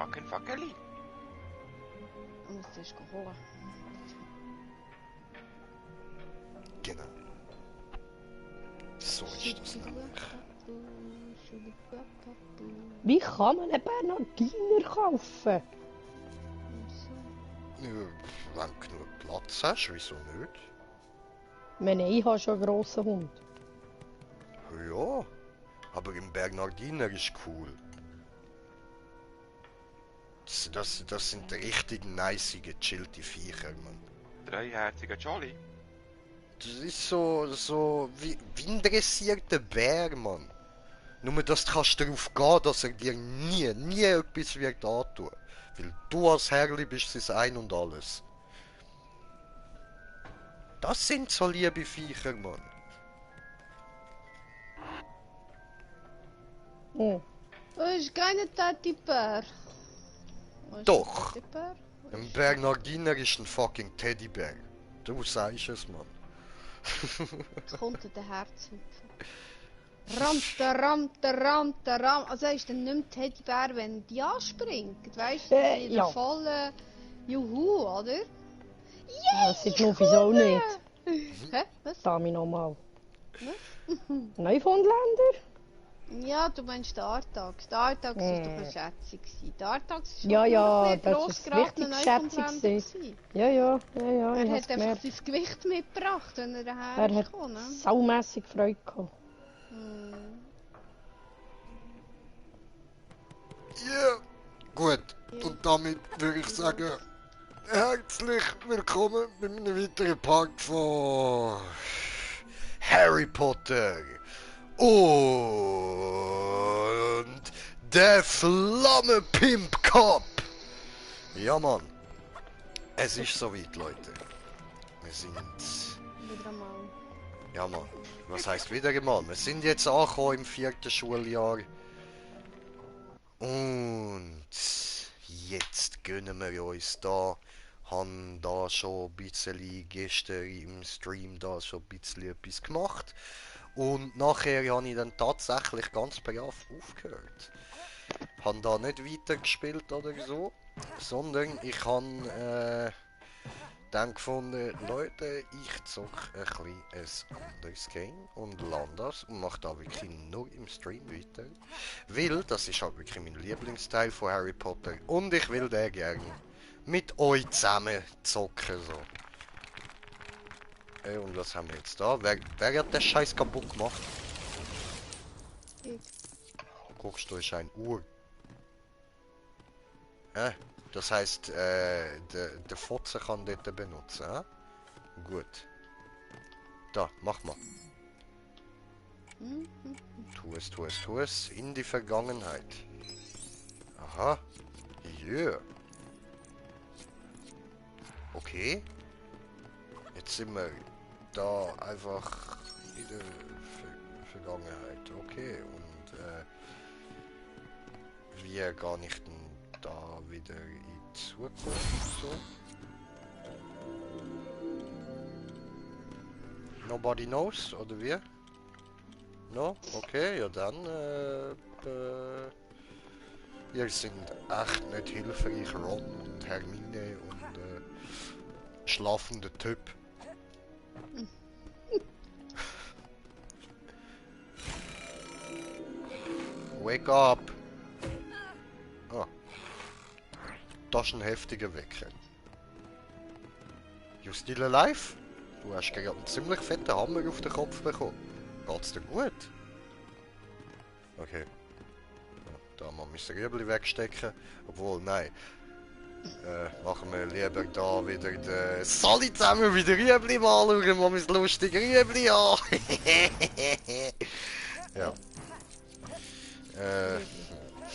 fucking Fackelli. Ich muss das holen. Genau. So ist das nämlich. Wie kann man einen Bernardiner kaufen? Ja, wenn du genug Platz hast, wieso nicht? Ich meine, ich habe schon einen grossen Hund. Ja, aber im Bernardiner ist cool. Das sind richtig nice, gechillte Viecher, Mann. Dreiherziger Jolly. Das ist so wie ein dressierter Bär, Mann. Nur, dass du kannst darauf gehen, dass er dir nie etwas wird antun. Weil du als Herrli bist sein Ein und Alles. Das sind so liebe Viecher, Mann. Oh. Das ist keine Teddybär. Doch. Ein Bernardiner ist ein fucking Teddybär. Du sagst es, Mann. Jetzt kommt der Herzhüpfer. Ram. Also er ist dann nicht mehr Teddybär, wenn die anspringt. Weißt du, in der ja. vollen Juhu, oder? Das ist noch wieso nicht. Hä? Was? Dami nochmal. Was? Neufundländer? Ja, du meinst den Artax. Der Artax war doch eine Schätzung. Der Artax ist Ja, das gross ist richtig Schätzung. Ja, Er ich hat einfach gemerkt. sein Gewicht mitgebracht, wenn er daher Er hat gekommen ist. saumässig Freude gehabt. Ja, gut. Und damit würde ich sagen, herzlich willkommen bei einem weiteren Part von Harry Potter und der Flamme-Pimp Cup. Ja, Mann. Es ist soweit, Leute. Wir sind... Wieder einmal. Ja, Mann. Was heisst wieder einmal? Wir sind jetzt angekommen im 4. Schuljahr. Und jetzt gönnen wir uns da. Haben da schon ein bisschen gestern im Stream da schon ein bisschen etwas gemacht. Und nachher habe ich dann tatsächlich ganz brav aufgehört. Habe da nicht weitergespielt oder so, sondern ich habe dann gefunden, Leute, ich zocke ein anderes Game und lande das und mache da wirklich nur im Stream weiter. Weil das ist halt wirklich mein Lieblingsteil von Harry Potter und ich will den gerne mit euch zusammen zocken. So. Und was haben wir jetzt da? Wer hat den Scheiß kaputt gemacht? Ich. Guckst du, ist ein Uhr. Das heisst, der Fotze kann dort benutzen, Gut. Da, mach mal. Tu es. In die Vergangenheit. Aha. Yeah. Okay. Jetzt sind wir da einfach in der Vergangenheit. Okay. Und wie gar nicht da wieder in die Zukunft so. Nobody knows, oder wie? No? Okay, ja dann, ihr sind echt nicht hilfreich, Ron und Hermine und schlafender Typ. Wake up! Ah. Das ist ein heftiger Wecker. You still alive? Du hast gerade einen ziemlich fetten Hammer auf den Kopf bekommen. Geht's dir gut? Okay. Ja, da mal mein Rüebli wegstecken. Obwohl, nein. Machen wir lieber da wieder den... Soll ich zusammen wieder Rüebli mal schauen, mal mein lustiges Rüebli an? Ja.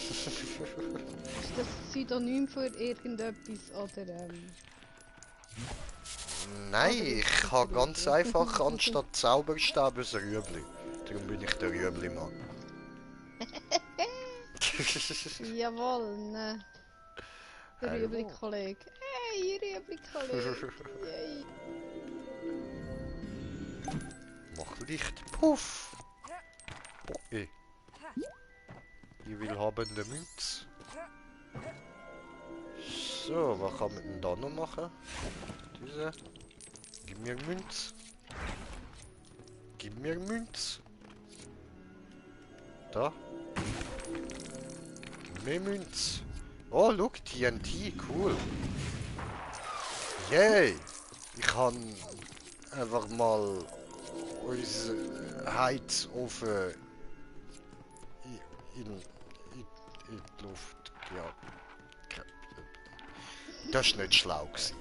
Ist das Synonym für irgendetwas oder Nein, ich habe ganz einfach anstatt Zauberstab ein Rüebli. Darum bin ich der Rüebli-Mann. Jawohl, ne. Der Rüebli-Kollege. Hey, Rüebli-Kollege. Yay. Mach Licht. Puff. Boah, ich will haben eine Münze. So, was kann man denn da noch machen? Diese. Gib mir Münz. Gib mir Münz. Da. Gib mir Münz. Oh, look, TNT, cool. Yay! Ich kann einfach mal unseren Heizofen in die Luft gejagt. Das war nicht schlau gewesen.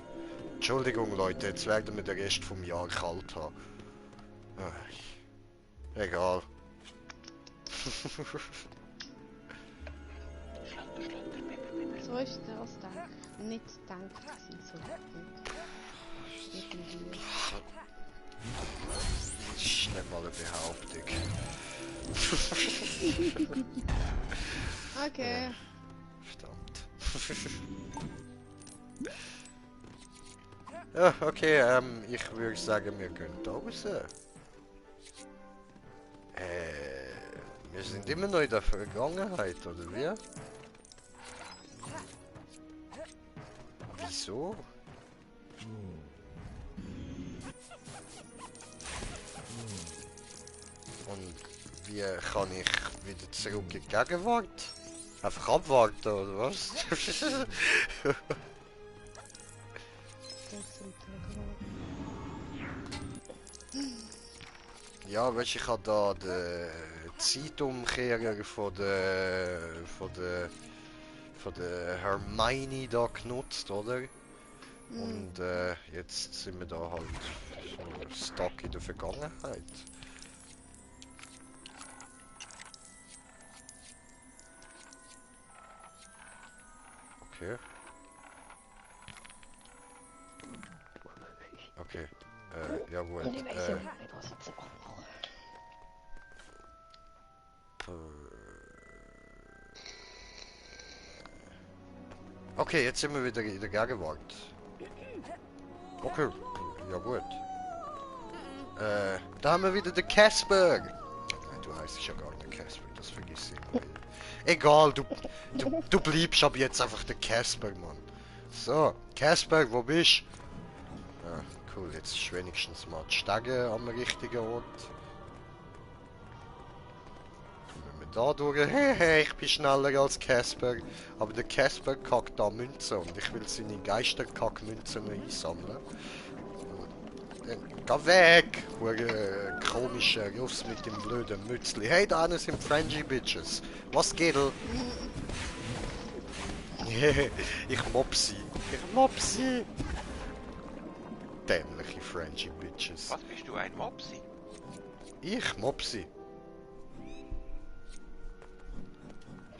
Entschuldigung Leute, jetzt werden wir den Rest vom Jahr kalt haben. Egal. So ist das gedacht. Nicht gedacht, dass sind so gut. Irgendwie. Das ist nicht mal eine Behauptung. Okay. Verdammt. Ja, okay, ich würde sagen, wir gehen da raus. Wir sind immer noch in der Vergangenheit, oder wie? Wieso? Und wie kann ich wieder zurück in die Gegenwart? Einfach abwarten, oder was? Ja, weißt du, ich habe da den Zeitumkehrer von der Hermione da genutzt, oder? Und jetzt sind wir da halt so stuck in der Vergangenheit. Okay. Okay. Ja gut. Und ich weiß ja nicht, was ich jetzt machen. Okay, jetzt sind wir wieder in der Gegenwart. Okay, ja gut. Da haben wir wieder den Casper. Nein, du heißt ja gar nicht Casper, das vergiss ich immer. Egal, du bleibst ab jetzt einfach der Casper, Mann. So, Casper, wo bist du? Ah, cool, jetzt ist wenigstens mal die Stege am richtigen Ort. Da durch. Hey, ich bin schneller als Casper. Aber der Casper kackt da Münzen und ich will seine Geisterkack-Münzen einsammeln. Geh weg! Komischer Ruffs mit dem blöden Mützli. Hey, da einer sind Friendly Bitches. Was geht? Ich mob sie. Ich mob sie. Dämliche Friendly Bitches. Was bist du, ein Mopsi? Ich mob sie.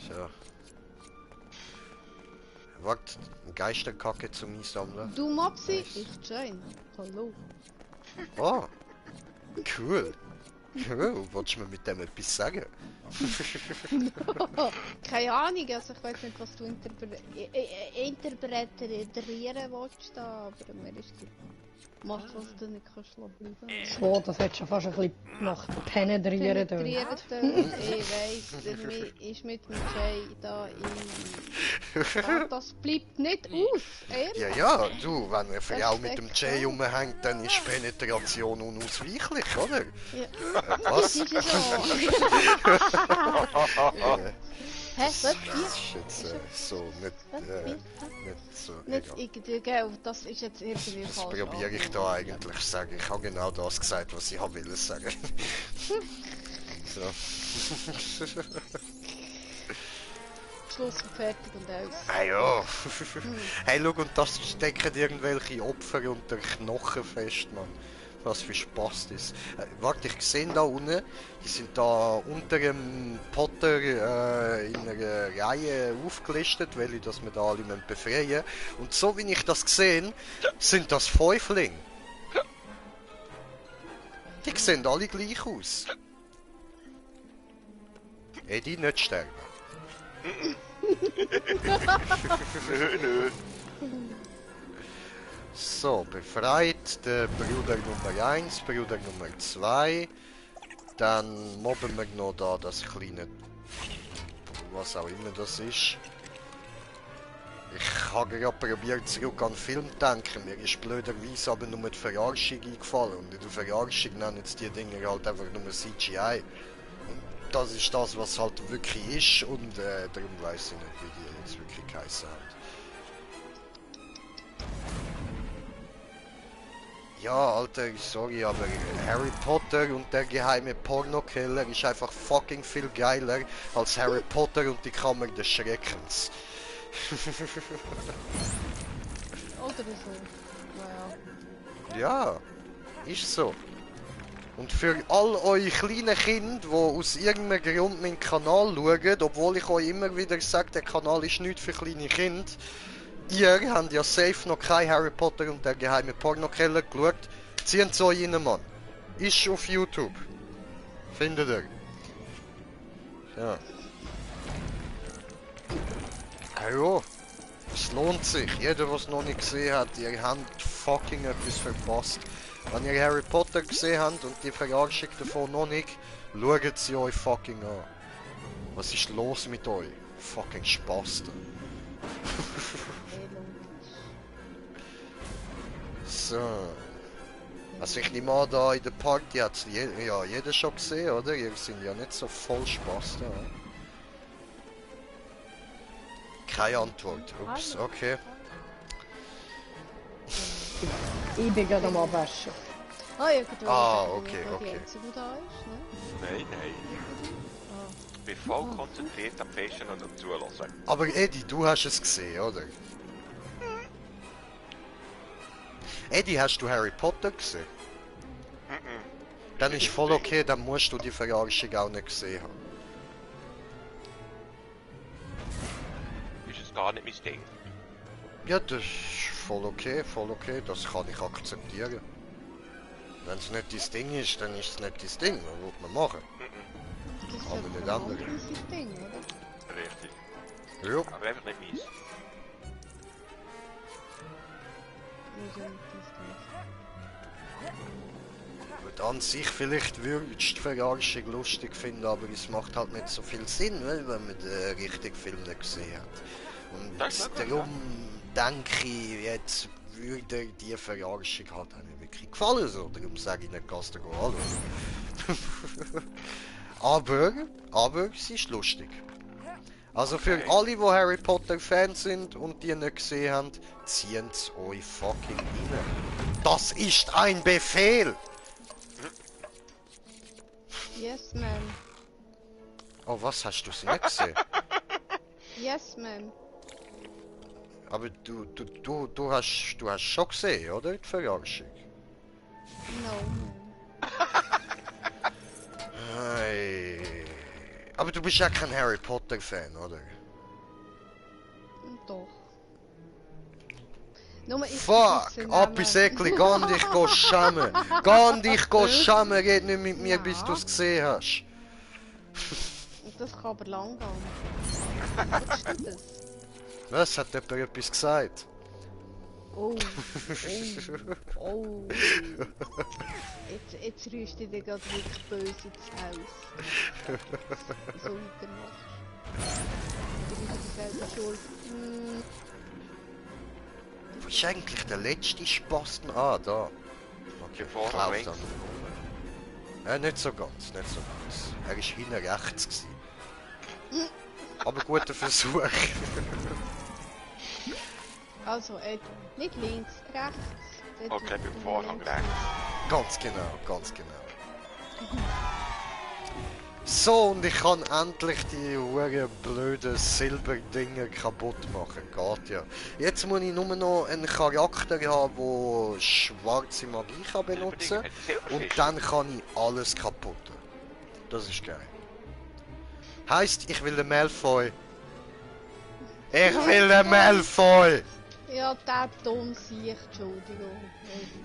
So. Warte, eine Geisterkacke zum Einsammeln. Du Mopsi, Nice. ich Jane. Hallo. Oh, cool. Cool, wolltest du mir mit dem etwas sagen? Keine Ahnung, also ich weiß nicht, was du interpretieren willst da, aber mir ist klar. Mach, was du nicht kannst bleiben. So, das hat schon fast ein bisschen nach Penetrieren durch. Penetrieren, ich weiss, der ist mit dem Jay da in... Das bleibt nicht aus, ehrlich. Ja, ja, du, wenn eine Frau mit dem Jay rumhängt, dann ist Penetration unausweichlich, oder? Ja. Was? Ist ja so. Hä, was? Das ist jetzt so nicht so. Nicht Egal. irgendwie, gell, das ist jetzt irgendwie Was falsch. probiere ich da eigentlich zu sagen? Ich habe genau das gesagt, was ich will sagen. So. Schluss und fertig und aus. Ah ja. Hey, schau, und das stecken irgendwelche Opfer unter Knochen fest, Mann. Was für Spaß das. Warte, ich sehe da unten, die sind da unter dem Potter in einer Reihe aufgelistet, weil das wir da alle befreien müssen. Und so wie ich das gesehen, sind das Fäuflinge. Die sehen alle gleich aus. Eddie, nicht sterben. Nö. So, befreit der Bruder Nummer 1, Bruder Nummer 2. Dann mobben wir noch da das kleine... was auch immer das ist. Ich Ich habe gerade probiert, zurück an den Film zu denken. Mir ist blöderweise aber nur die Verarschung eingefallen. Und in der Verarschung nennen jetzt die Dinge halt einfach nur CGI. Und das ist das, was halt wirklich ist. Und darum weiß ich nicht, wie die jetzt wirklich geheißen haben. Ja, Alter, sorry, aber Harry Potter und der geheime Pornokeller ist einfach fucking viel geiler als Harry Potter und die Kammer des Schreckens. Oder so. Naja. Ja, ist so. Und für all eure kleinen Kinder, die aus irgendeinem Grund meinen Kanal schauen, obwohl ich euch immer wieder sage, der Kanal ist nicht für kleine Kinder, ihr habt ja safe noch kein Harry Potter und der geheime Pornokeller geschaut. Zieht es euch rein, Mann. Ist auf YouTube. Findet ihr. Ja. Ja, es lohnt sich. Jeder, der es noch nicht gesehen hat, ihr habt fucking etwas verpasst. Wenn ihr Harry Potter gesehen habt und die Verarschung davon noch nicht, schaut sie euch fucking an. Was ist los mit euch? Fucking Spasten. So. Also ich nehme an, da in der Party hat ja jeder schon gesehen, oder? Ihr sind ja nicht so voll Spaß da. Keine Antwort. Ups, okay. Ich bin gerade am Abwaschen. Ah, irgendwo Ah, ist okay, die okay. Einzige, die da ist, ne? Nein, nein. Ich bin voll konzentriert am Fischen und am Zuhören. Aber Eddie, du hast es gesehen, oder? Eddie, hast du Harry Potter gesehen? Dann ist voll okay, dann musst du die Verarschung auch nicht gesehen haben. Ist es gar nicht mein Ding. Ja, das ist voll okay, das kann ich akzeptieren. Wenn es nicht dein Ding ist, dann ist es nicht dein Ding, was will man machen? Das ist Aber nicht ja andere. dieses Ding, oder? Richtig. Ja. Aber einfach nicht meins. Wieso nicht das Gut, an sich vielleicht würdest du die Verarschung lustig finden, aber es macht halt nicht so viel Sinn, weil wenn man den richtigen Film nicht gesehen hat. Und Das ist möglich, darum denke ich, jetzt würde die Verarschung halt auch nicht wirklich gefallen, so. Darum sage ich nicht, kannst du anschauen. aber es ist lustig. Also für Okay. alle, die Harry Potter Fans sind und die nicht gesehen haben, ziehen es euch fucking rein. Das ist ein Befehl! Yes, ma'am. Oh, was, hast du es nicht gesehen? Yes, ma'am. Aber du hast schon gesehen, oder? Die Verarschung. No, ma'am. Hey. Aber du bist ja kein Harry Potter Fan, oder? Doch. Nur ich Fuck! wisse Apisäckli, geh dich go schämen! Geh dich go schämen, red nicht mit mir, Ja. bis du es gesehen hast. Das kann aber lang gehen. Wusstest du das? Was, hat jemand etwas gesagt? Oh. Oh. Oh. Jetzt rührst du dir gerade wirklich böse ins Haus. So weitermachst. Du bist selber schuld. Wo ist eigentlich der letzte Spasten? Ah, da. Okay, Vorne Klaus links. dann. Nicht so ganz, nicht so ganz. Er war hinten rechts. Gewesen. Aber guter Versuch. Also, nicht links, rechts. Dort Okay, beim wo Vorhang links- rechts. Ganz genau, ganz genau. So, und ich kann endlich die huere blöden Silberdinger kaputt machen. Geht ja. Jetzt muss ich nur noch einen Charakter haben, der schwarze Magie kann benutzen kann. Und dann kann ich alles kaputt. Das ist geil. Heißt, ich will den Malfoy. Ich will den Malfoy! Ja, der dumm sich, Entschuldigung.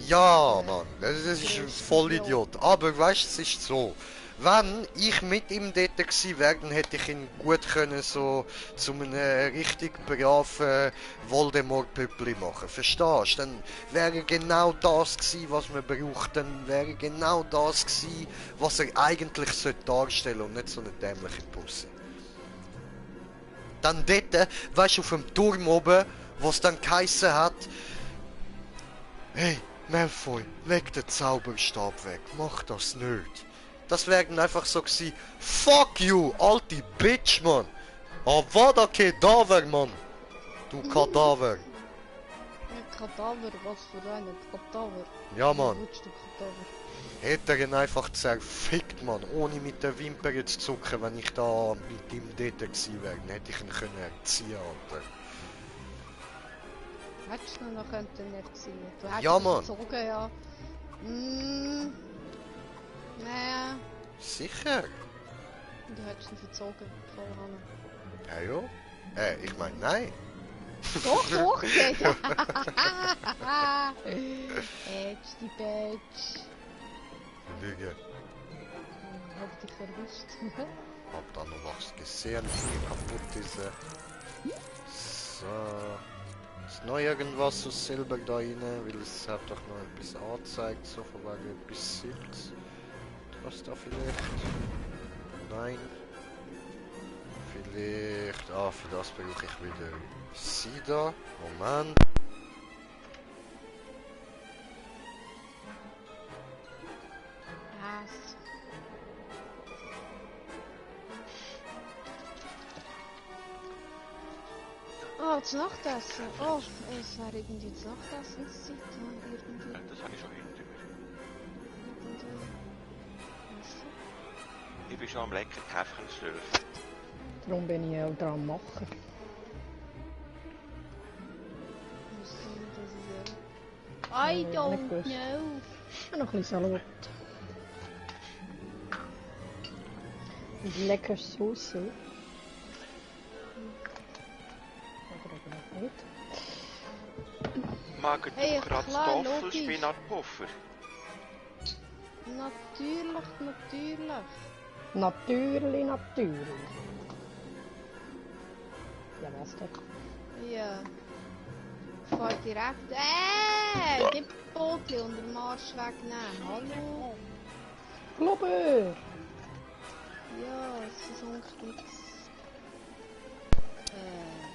Ja, Mann, das ist ein Vollidiot. Aber weißt du, es ist so. Wenn ich mit ihm dort gewesen wäre, dann hätte ich ihn gut können so zu einem richtig braven Voldemort-Püppli machen. Verstehst du? Dann wäre genau das gewesen, was man braucht. Dann wäre genau das gewesen, was er eigentlich sollte darstellen und nicht so eine dämliche Pussy. Dann dort, weißt du, auf dem Turm oben, Was dann geheißen hat, hey, Malfoy, leg den Zauberstab weg, mach das nicht. Das wäre dann einfach so gewesen, fuck you, alte Bitch, Mann. Avada Kedavra, Mann. Du Kadaver. Ein Kadaver, was für ein Kadaver? Ja, Mann. Willst du Kadaver? Hätte er ihn einfach zerfickt, Mann, ohne mit der Wimper zu zucken, wenn ich da mit ihm dort gewesen wäre. Dann hätte ich ihn können erziehen, Alter. Hättest du noch könnten erziehen? Du hättest Ja, ihn Mann. verzogen, ja. Nee, Sicher? du hättest ihn verzogen, voll Hanne. Ja, ja. Ich meine, nein. Doch, doch, geht. Edge, die Badge. Lüge. Hab dich erwischt. Hab da noch was gesehen, wie kaputt ist er. So. Ist noch irgendwas aus Silber da rein? Weil es hat doch noch etwas angezeigt, so von wegen etwas Silz. Was da vielleicht? Nein. Vielleicht. Ah, für das brauche ich wieder sie da. Moment. Was? Oh, das Nachtessen. Oh, es wäre irgendwie das Nachtessenszeit. Irgendwie. Das habe ich schon hinter mir. Was? Ich bin schon am lecker Käfchen schlürfen. Darum bin ich auch dran machen. Was soll das sein? I Nicht don't gewusst. know. Und noch ein bisschen Salat. Und lecker Soße. Oder eben auch nicht. Mag Hey, du gerade klar, Kartoffelspinatpuffer? Natürlich, natürlich. Natürlich, natürlich. Ja, was denn? Ja. Ich fahr direkt. Die Bootle unter dem Arsch wegnehmen. Hallo? Globber! Ja, es ist unklar.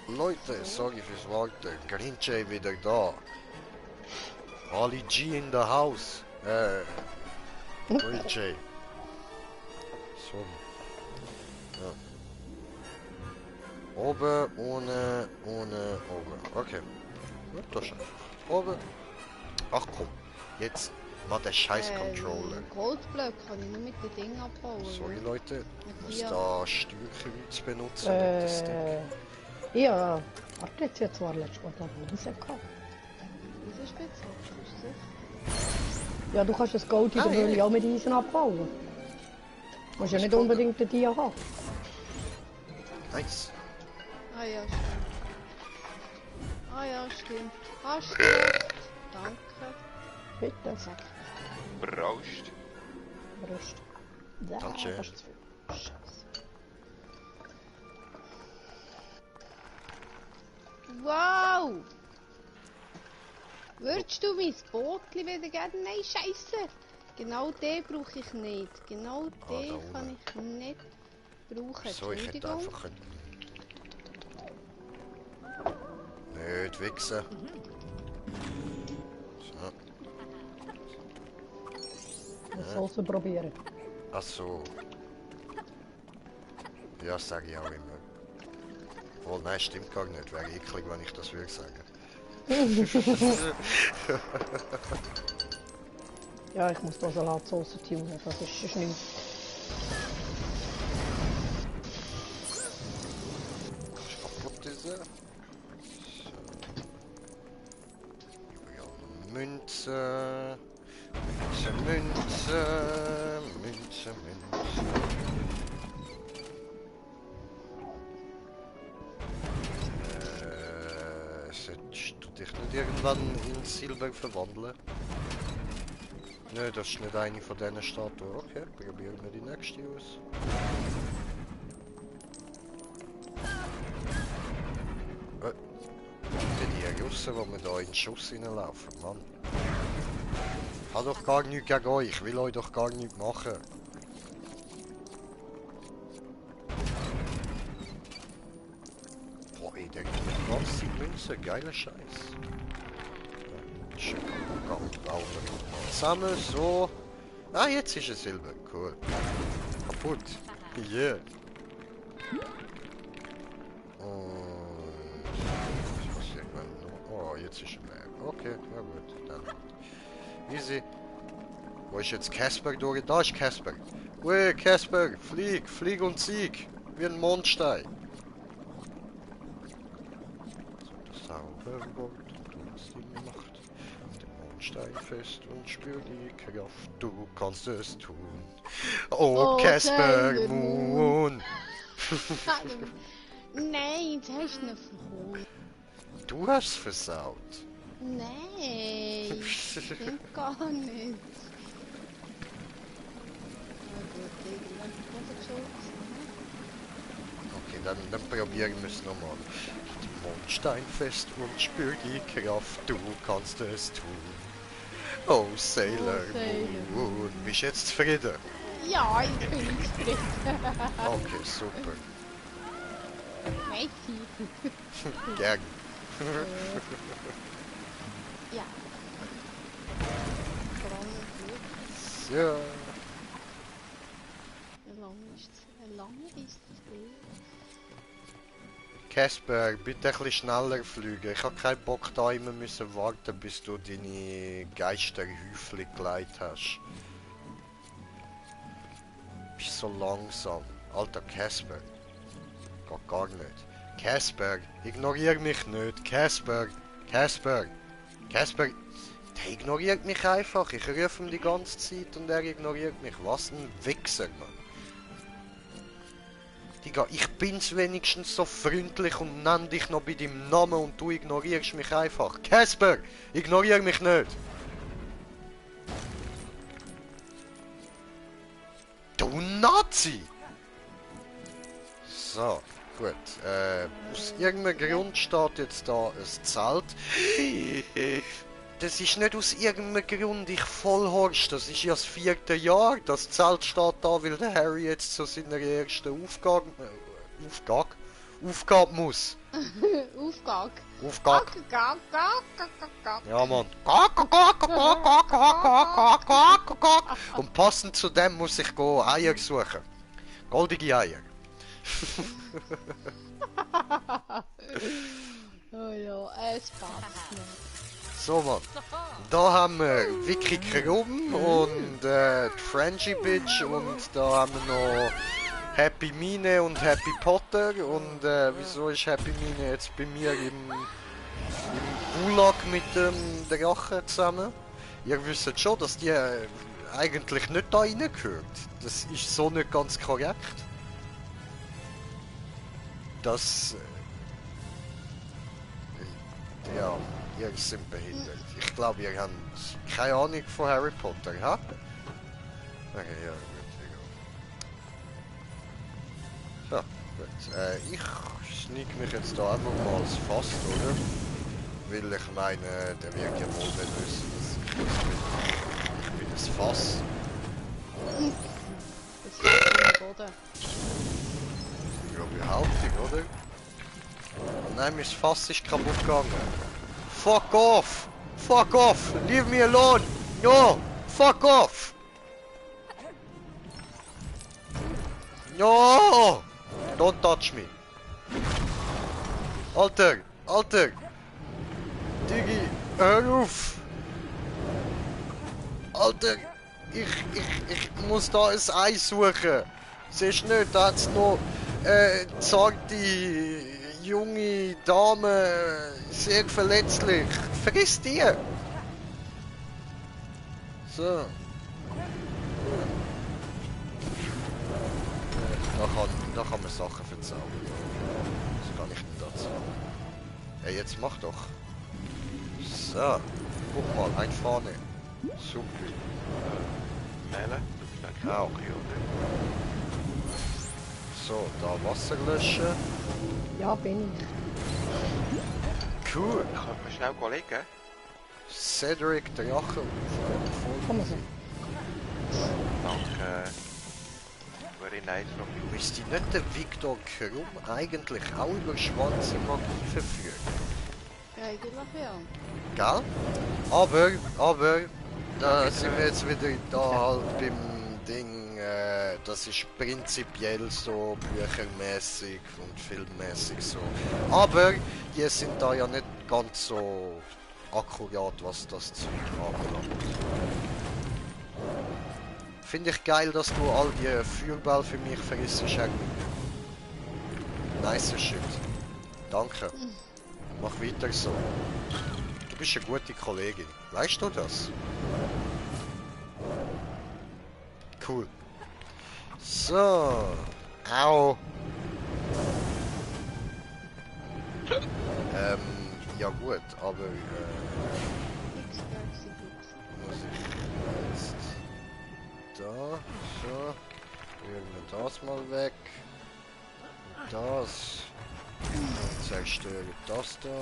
Leute, sorry fürs Warten. Grinche wieder da. Ali G in the house. Grinche. So. Ja. Oben, ohne, oben. Okay. Ja, das ist einfach. Oben. Ach komm. Jetzt mal der scheiß Controller. Goldblöcke kann ich nur mit den Dingen abbauen. Sorry Leute. Ich muss Ja. da Stürcherwitz benutzen. nicht das Ding. Ja. Warte, jetzt hat zwar letztes Mal da Wiese gehabt. Diese Spitze, ist das? Ja, du kannst das Gold in der ja. Höhle auch mit Eisen abbauen. Du musst ja nicht unbedingt den Dia haben. Nice. Ah ja, stimmt. Ah ja, stimmt. Hast du recht. Danke. Bitte. Zack. Braust. Brust. Ja, Dankeschön. das ist zu viel. Scheiße. Wow! Würdest du mein Bootli wieder geben? Nein, Scheiße! Genau den brauche ich nicht. Genau da den oben. kann ich nicht brauchen. So, ich hätte Entschuldigung. einfach können. Nicht wichsen. So. Das sollst du probieren. Ach so. Ja, das sage ich auch immer. Obwohl, nein, stimmt gar nicht. Wäre eklig, wenn ich das würde sagen. Ja, ich muss da Salatsauce tunen, das ist sonst nichts. Ist kaputt diese. So. Münze. Münze. Solltest du dich nicht irgendwann in Silber verwandeln? Nö, das ist nicht eine von diesen Statuen. Okay, probieren wir die nächste aus. Die Russen, die wir da in den Schuss reinlaufen, Mann. Ich habe doch gar nichts gegen euch, ich will euch doch gar nichts machen. Boah, ey, der gibt mir was. 30 Münzen, geiler Scheiß. Bauen wir zusammen, so. Ah, jetzt ist es Silber, cool. Kaputt. Yeah. Und... Oh, jetzt ist er leer. Okay, na gut, dann. Easy. Wo ist jetzt Casper durch? Da ist Casper. Ui, Casper, flieg und sieg. Wie ein Mondstein. So, das Saubergott, du hast die Macht. Den Mondstein fest und spür die Kraft. Du kannst es tun. Oh, Casper Sailor Moon. Nein, jetzt hast du ihn verhauen. Du hast versaut. Nein, stimmt gar nicht. Na gut, irgendwann Okay, dann probieren wir es nochmal. Den Mondstein fest und spür die Kraft. Du kannst es tun. Oh, Sailor Moon. Bist du jetzt zufrieden? Ja, ich bin zufrieden. Okay, super. Mädchen. Gern. Ja. Voran gut. So. Wie lange ist das Spiel? Casper, bitte ein bisschen schneller fliegen. Ich habe keinen Bock da immer müssen warten, bis du deine Geisterhäufchen gelegt hast. Du bist so langsam. Alter Casper. Geht gar nicht. Casper, ignoriere mich nicht. Casper, Casper, Casper. Der ignoriert mich einfach. Ich rufe ihn die ganze Zeit und er ignoriert mich. Was ein Wichser, Mann. Digga, ich bin's wenigstens so freundlich und nenne dich noch bei deinem Namen und du ignorierst mich einfach. Casper, ignoriere mich nicht. Du Nazi! So, gut. Aus irgendeinem Grund steht jetzt da ein Zelt. Das ist nicht aus irgendeinem Grund, ich Vollhorst. Das ist ja das 4. Jahr. Das Zelt steht da, weil der Harry jetzt zu seiner ersten Aufgabe muss. Aufgag. Aufgabe. Gag. Ja, Mann. Und passend zu dem muss ich Eier suchen. Goldige Eier. Oh ja, es passt nicht. So, Mann. Da haben wir Vicky Krumm und die Frenchie Bitch und da haben wir noch Happy Mine und Happy Potter. Und wieso ist Happy Mine jetzt bei mir im Gulag mit dem Drachen zusammen? Ihr wisst schon, dass die eigentlich nicht da reingehört. Das ist so nicht ganz korrekt. Das... ja, ihr seid behindert. Ich glaube, ihr habt keine Ahnung von Harry Potter, ha? Okay, ja, gut, egal. So, gut. Ich sneak mich jetzt da einfach mal als Fass, oder? Weil ich meine, der wird ja wohl nicht wissen, dass ich bin das Fass. Das ist am Boden. Ja, Behauptung, oder? Nein, mein Fass ist kaputt gegangen. Fuck off! Fuck off! Leave me alone! No! Fuck off! No! Don't touch me! Alter! Alter! Digi! Hör auf! Alter! Ich muss da ein Ei suchen! Siehst du nicht, da hat's noch zarte junge Dame, sehr verletzlich. Vergiss die! So. Da kann man Sachen verzaubern. Was kann ich denn dazu? Hey, jetzt mach doch. So. Guck mal, ein Fahne. Super. Melle, du bist eigentlich Au. auch hier, oder? So, da Wasser löschen. Ja, bin ich. Cool. Können wir schnell liegen? Cedric Drache. Komm so. Danke. Very nice from you. Müsste nicht der Victor Krumm eigentlich auch über schwarze Magie verfügen? Eigentlich ja. Gell? Aber, da sind wir jetzt wieder da halt beim Ding, das ist prinzipiell so büchermäßig und filmmäßig so. Aber die sind da ja nicht ganz so akkurat, was das Zeug anbelangt. Finde ich geil, dass du all die Feuerball für mich vergisst, Hermine. Nice shit. Danke. Mach weiter so. Du bist eine gute Kollegin. Weißt du das? Cool. So. Au. Ja gut, aber muss ich jetzt da, so. Rühren wir das mal weg. Und das. Und zerstören das da.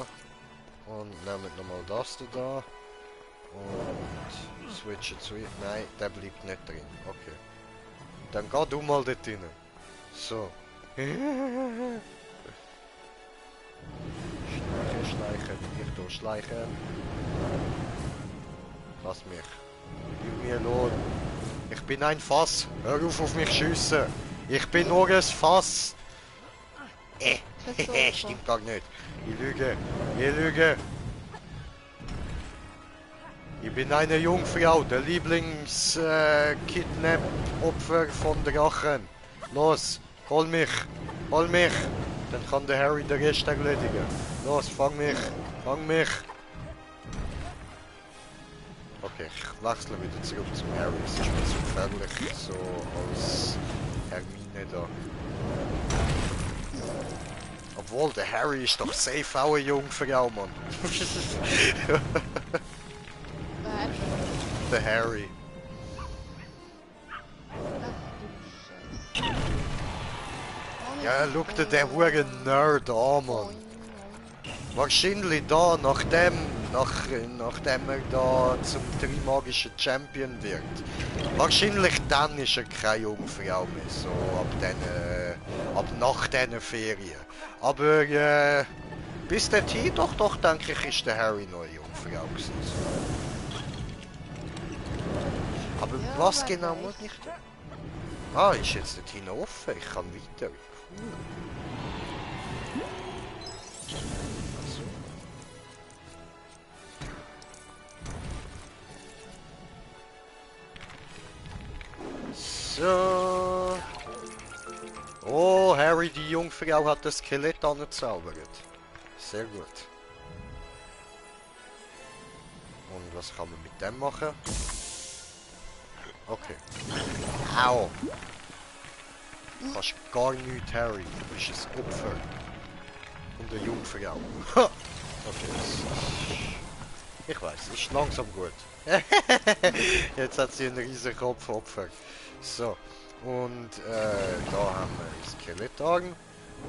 Und nehmen nochmal das da. Und switchen zu. Nein, der bleibt nicht drin. Okay. Dann geh du mal dort rein. So. Schleichen. Ich tu schleichen. Lass mich. Gib mir Lohn. Ich bin ein Fass. Hör auf mich schiessen. Ich bin nur ein Fass. Stimmt gar nicht. Ich lüge. Ich lüge. Ich bin eine Jungfrau, der Lieblings-Kidnap-Opfer von Drachen. Los, hol mich. Hol mich. Dann kann der Harry den Rest erledigen. Los, fang mich. Fang mich. Okay, ich wechsle wieder zurück zum Harry. Es ist mir zu gefährlich, so als Hermine da. Obwohl, der Harry ist doch safe auch eine Jungfrau, Mann. Wer? Der Harry. Ach du Scheiße. Ja, schau dir den hure Nerd an, Mann. Wahrscheinlich da, nachdem er da zum Trimagischen Champion wird. Wahrscheinlich dann ist er keine Jungfrau mehr, so ab nach diesen Ferien. Aber bis dorthin doch denke ich, ist der Harry noch eine Jungfrau gewesen. Aber Ja, was wer genau weiß. muss ich da? Ah, ist jetzt dorthin offen, ich kann weiter. Cool. So. Oh, Harry, die Jungfrau hat das Skelett angezaubert. Sehr gut. Und was kann man mit dem machen? Okay. Au! Du kannst gar nichts, Harry. Du bist ein Opfer. Und eine Jungfrau. Okay. Ich weiß, es ist langsam gut. Jetzt hat sie einen riesen Kopfopfer. So. Und da haben wir Skelettarm.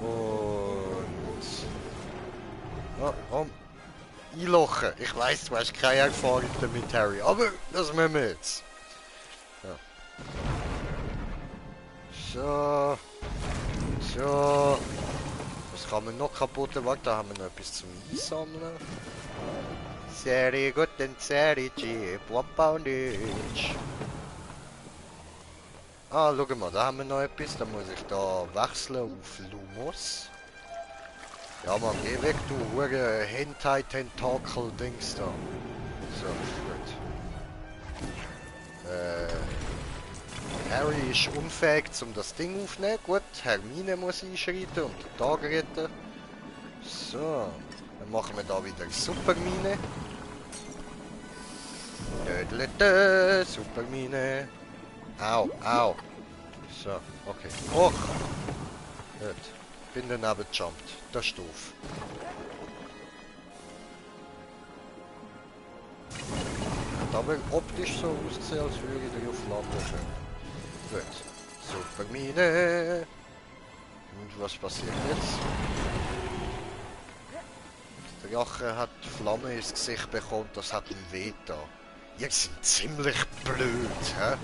Und... Oh, einlochen. Ich weiß, du hast keine Erfahrung damit, Harry. Aber das müssen wir jetzt. Ja. So. So. Was kann man noch kaputt machen? Da haben wir noch etwas zum Einsammeln. Sehr gut, sehr cheap. One Poundage. Ah, schau mal, da haben wir noch etwas. Da muss ich da wechseln auf Lumos. Ja Mann, geh weg, du hure Hentai-Tentakel-Dings da. So, gut. Harry ist unfähig, um das Ding aufzunehmen. Gut, Hermine muss einschreiten und den Tag retten. So, dann machen wir da wieder Supermine. Dödlete, Supermine. Au, au. So, okay. Och! Gut. Bin daneben gejumpt. Das ist doof. Hat aber optisch so ausgesehen, als würde ich drauf landen können. Gut. Supermine. Und was passiert jetzt? Der Drache hat Flamme ins Gesicht bekommen, das hat ihm weh da. Ihr seid ziemlich blöd, hä?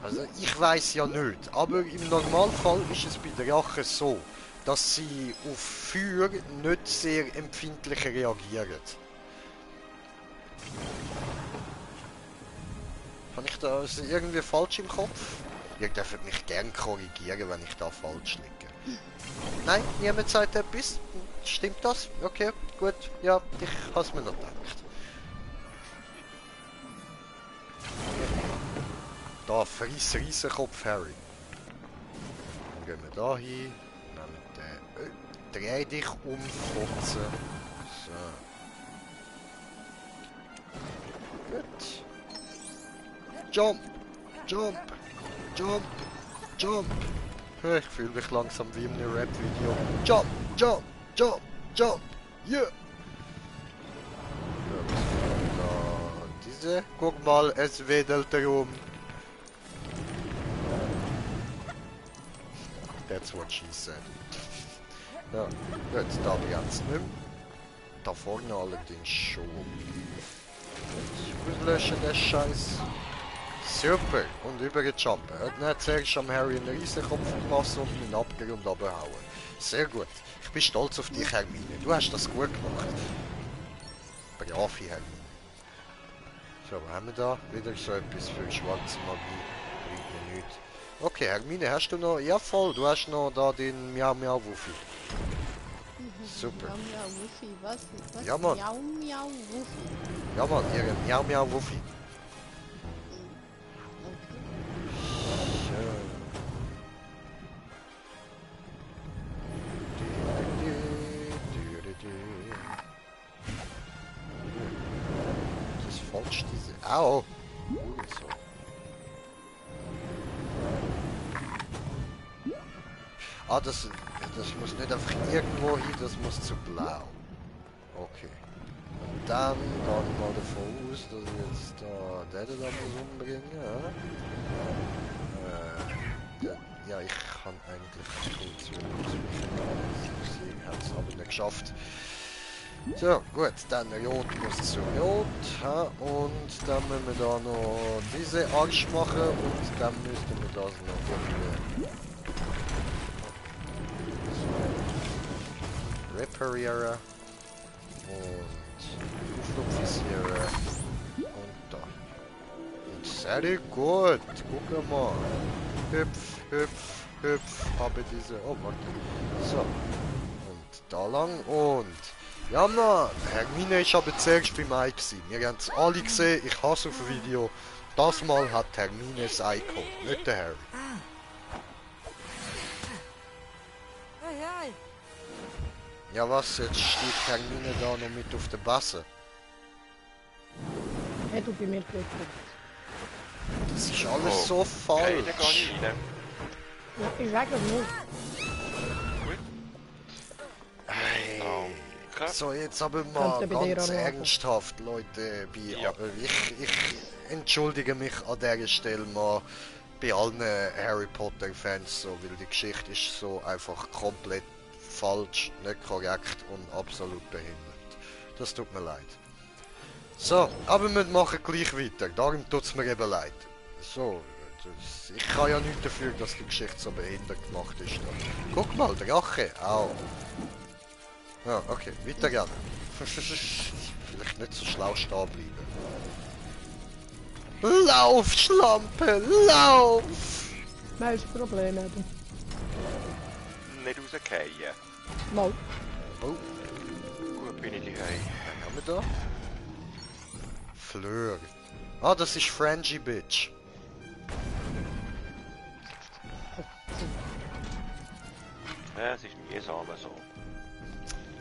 Also ich weiß ja nicht, aber im Normalfall ist es bei Drachen so, dass sie auf Feuer nicht sehr empfindlich reagieren. Habe ich das irgendwie falsch im Kopf? Ihr dürft mich gern korrigieren, wenn ich da falsch liege. Nein, niemand sagt etwas. Stimmt das? Okay, gut. Ja, ich habe es mir noch gedacht. Da, friss Riesenkopf, Harry. Dann gehen wir da hin. Nehmen den. Dreh dich um, Fotze. So. Gut. Jump! Jump! Jump! Jump! Ich fühle mich langsam wie in einem Rap-Video. Jump! Jump! Jump! Jump! Yeah! Da, diese. Guck mal, es wedelt herum. That's what she said. Ja, gut, da jetzt nicht mehr. Da vorne allerdings schon. Ich muss löschen, den Scheiß. Super, und übergejumpen. Dann zuerst am Harry einen Riesenkopf verpassen und einen Abgrund runterhauen. Sehr gut. Ich bin stolz auf dich, Hermine. Du hast das gut gemacht. Brave Hermine. So, was haben wir da? Wieder so etwas für schwarze Magie. Bringt mir nichts. Okay, Hermine, hast du noch... Ja, voll. Du hast noch da den Miau Miau Wuffi. Super. Miau Miau Wuffi, was? Ja, Mann. Miau Miau Wuffi. Ja, Mann, ihre Miau Miau Wuffi. Das ist falsch, diese... Au! So. Ah, das muss nicht einfach irgendwo hin, das muss zu blau. Okay. Und dann gehen wir mal davon aus, dass ich jetzt da den da muss umbringen, ja. Ja, ich kann eigentlich kurz ich habe es aber nicht geschafft. So, gut, dann Rot muss zu Rot, ja, und dann müssen wir da noch diese Arsch machen und dann müssten wir das noch irgendwie reparieren und auflupfisieren und da. Und sehr gut, guck mal. Hüpf, hüpf, hüpf, habe diese... Oh, warte. So. Und da lang und... Ja, Mann, Hermine ist aber zuerst bei mir gewesen. Wir haben es alle gesehen, ich hasse auf Video. Das Mal hat Hermine das Ei geholt, nicht der Harry. Ja was, jetzt steht Hermine da noch mit auf der Basse. Hey, du bei mir gut. Das ist alles so Okay, dann falsch. gehe ich rein. Ja, ich sage es nicht. Hey. Danke. So, jetzt aber mal Kannst du bei dir ganz anrufen? ernsthaft, Leute. Ja. Ich entschuldige mich an dieser Stelle mal bei allen Harry Potter Fans, so, weil die Geschichte ist so einfach komplett falsch, nicht korrekt und absolut behindert. Das tut mir leid. So, aber wir machen gleich weiter, darum tut es mir eben leid. So, ich kann ja nicht dafür, dass die Geschichte so behindert gemacht ist. Guck mal, Drache, au. Ja, okay, weiter gerne. Vielleicht nicht so schlau stehen bleiben. Lauf, Schlampe, lauf! Nein, ist ein Problem, Adam. Nicht rausgehen. Mal. Oh, Gut, bin ich daheim. was haben wir da? Fleur. Ah, das ist Frangie, Bitch. Ja, es ist mühsam so.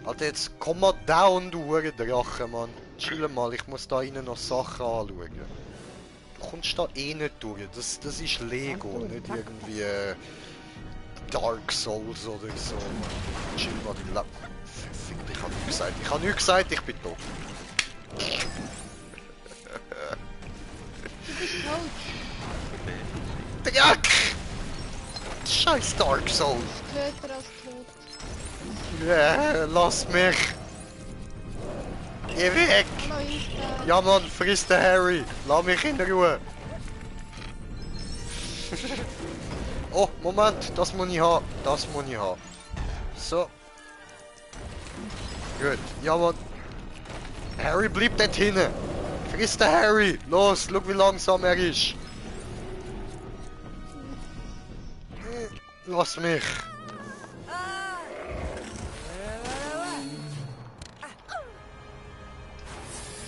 Alter, jetzt komm mal down, du Drache, Mann. Chill mal, ich muss da innen noch Sachen anschauen. Du kommst da eh nicht durch, das ist Lego, nicht irgendwie Dark Souls oder so. Chill mal, die La... Fick, ich hab nichts gesagt, ich bin tot. Du bist tot. Dreck! Scheiß Dark Souls! Blöder als tot. Ja, lass mich! Geh weg! Hallo, Insta. Ja Mann, friss den Harry! Lass mich in Ruhe! Oh, Moment, das muss ich haben. Das muss ich haben. So. Gut, jawohl. Harry bleibt dort hinten. Friss den Harry. Los, schau wie langsam er ist. Lass mich.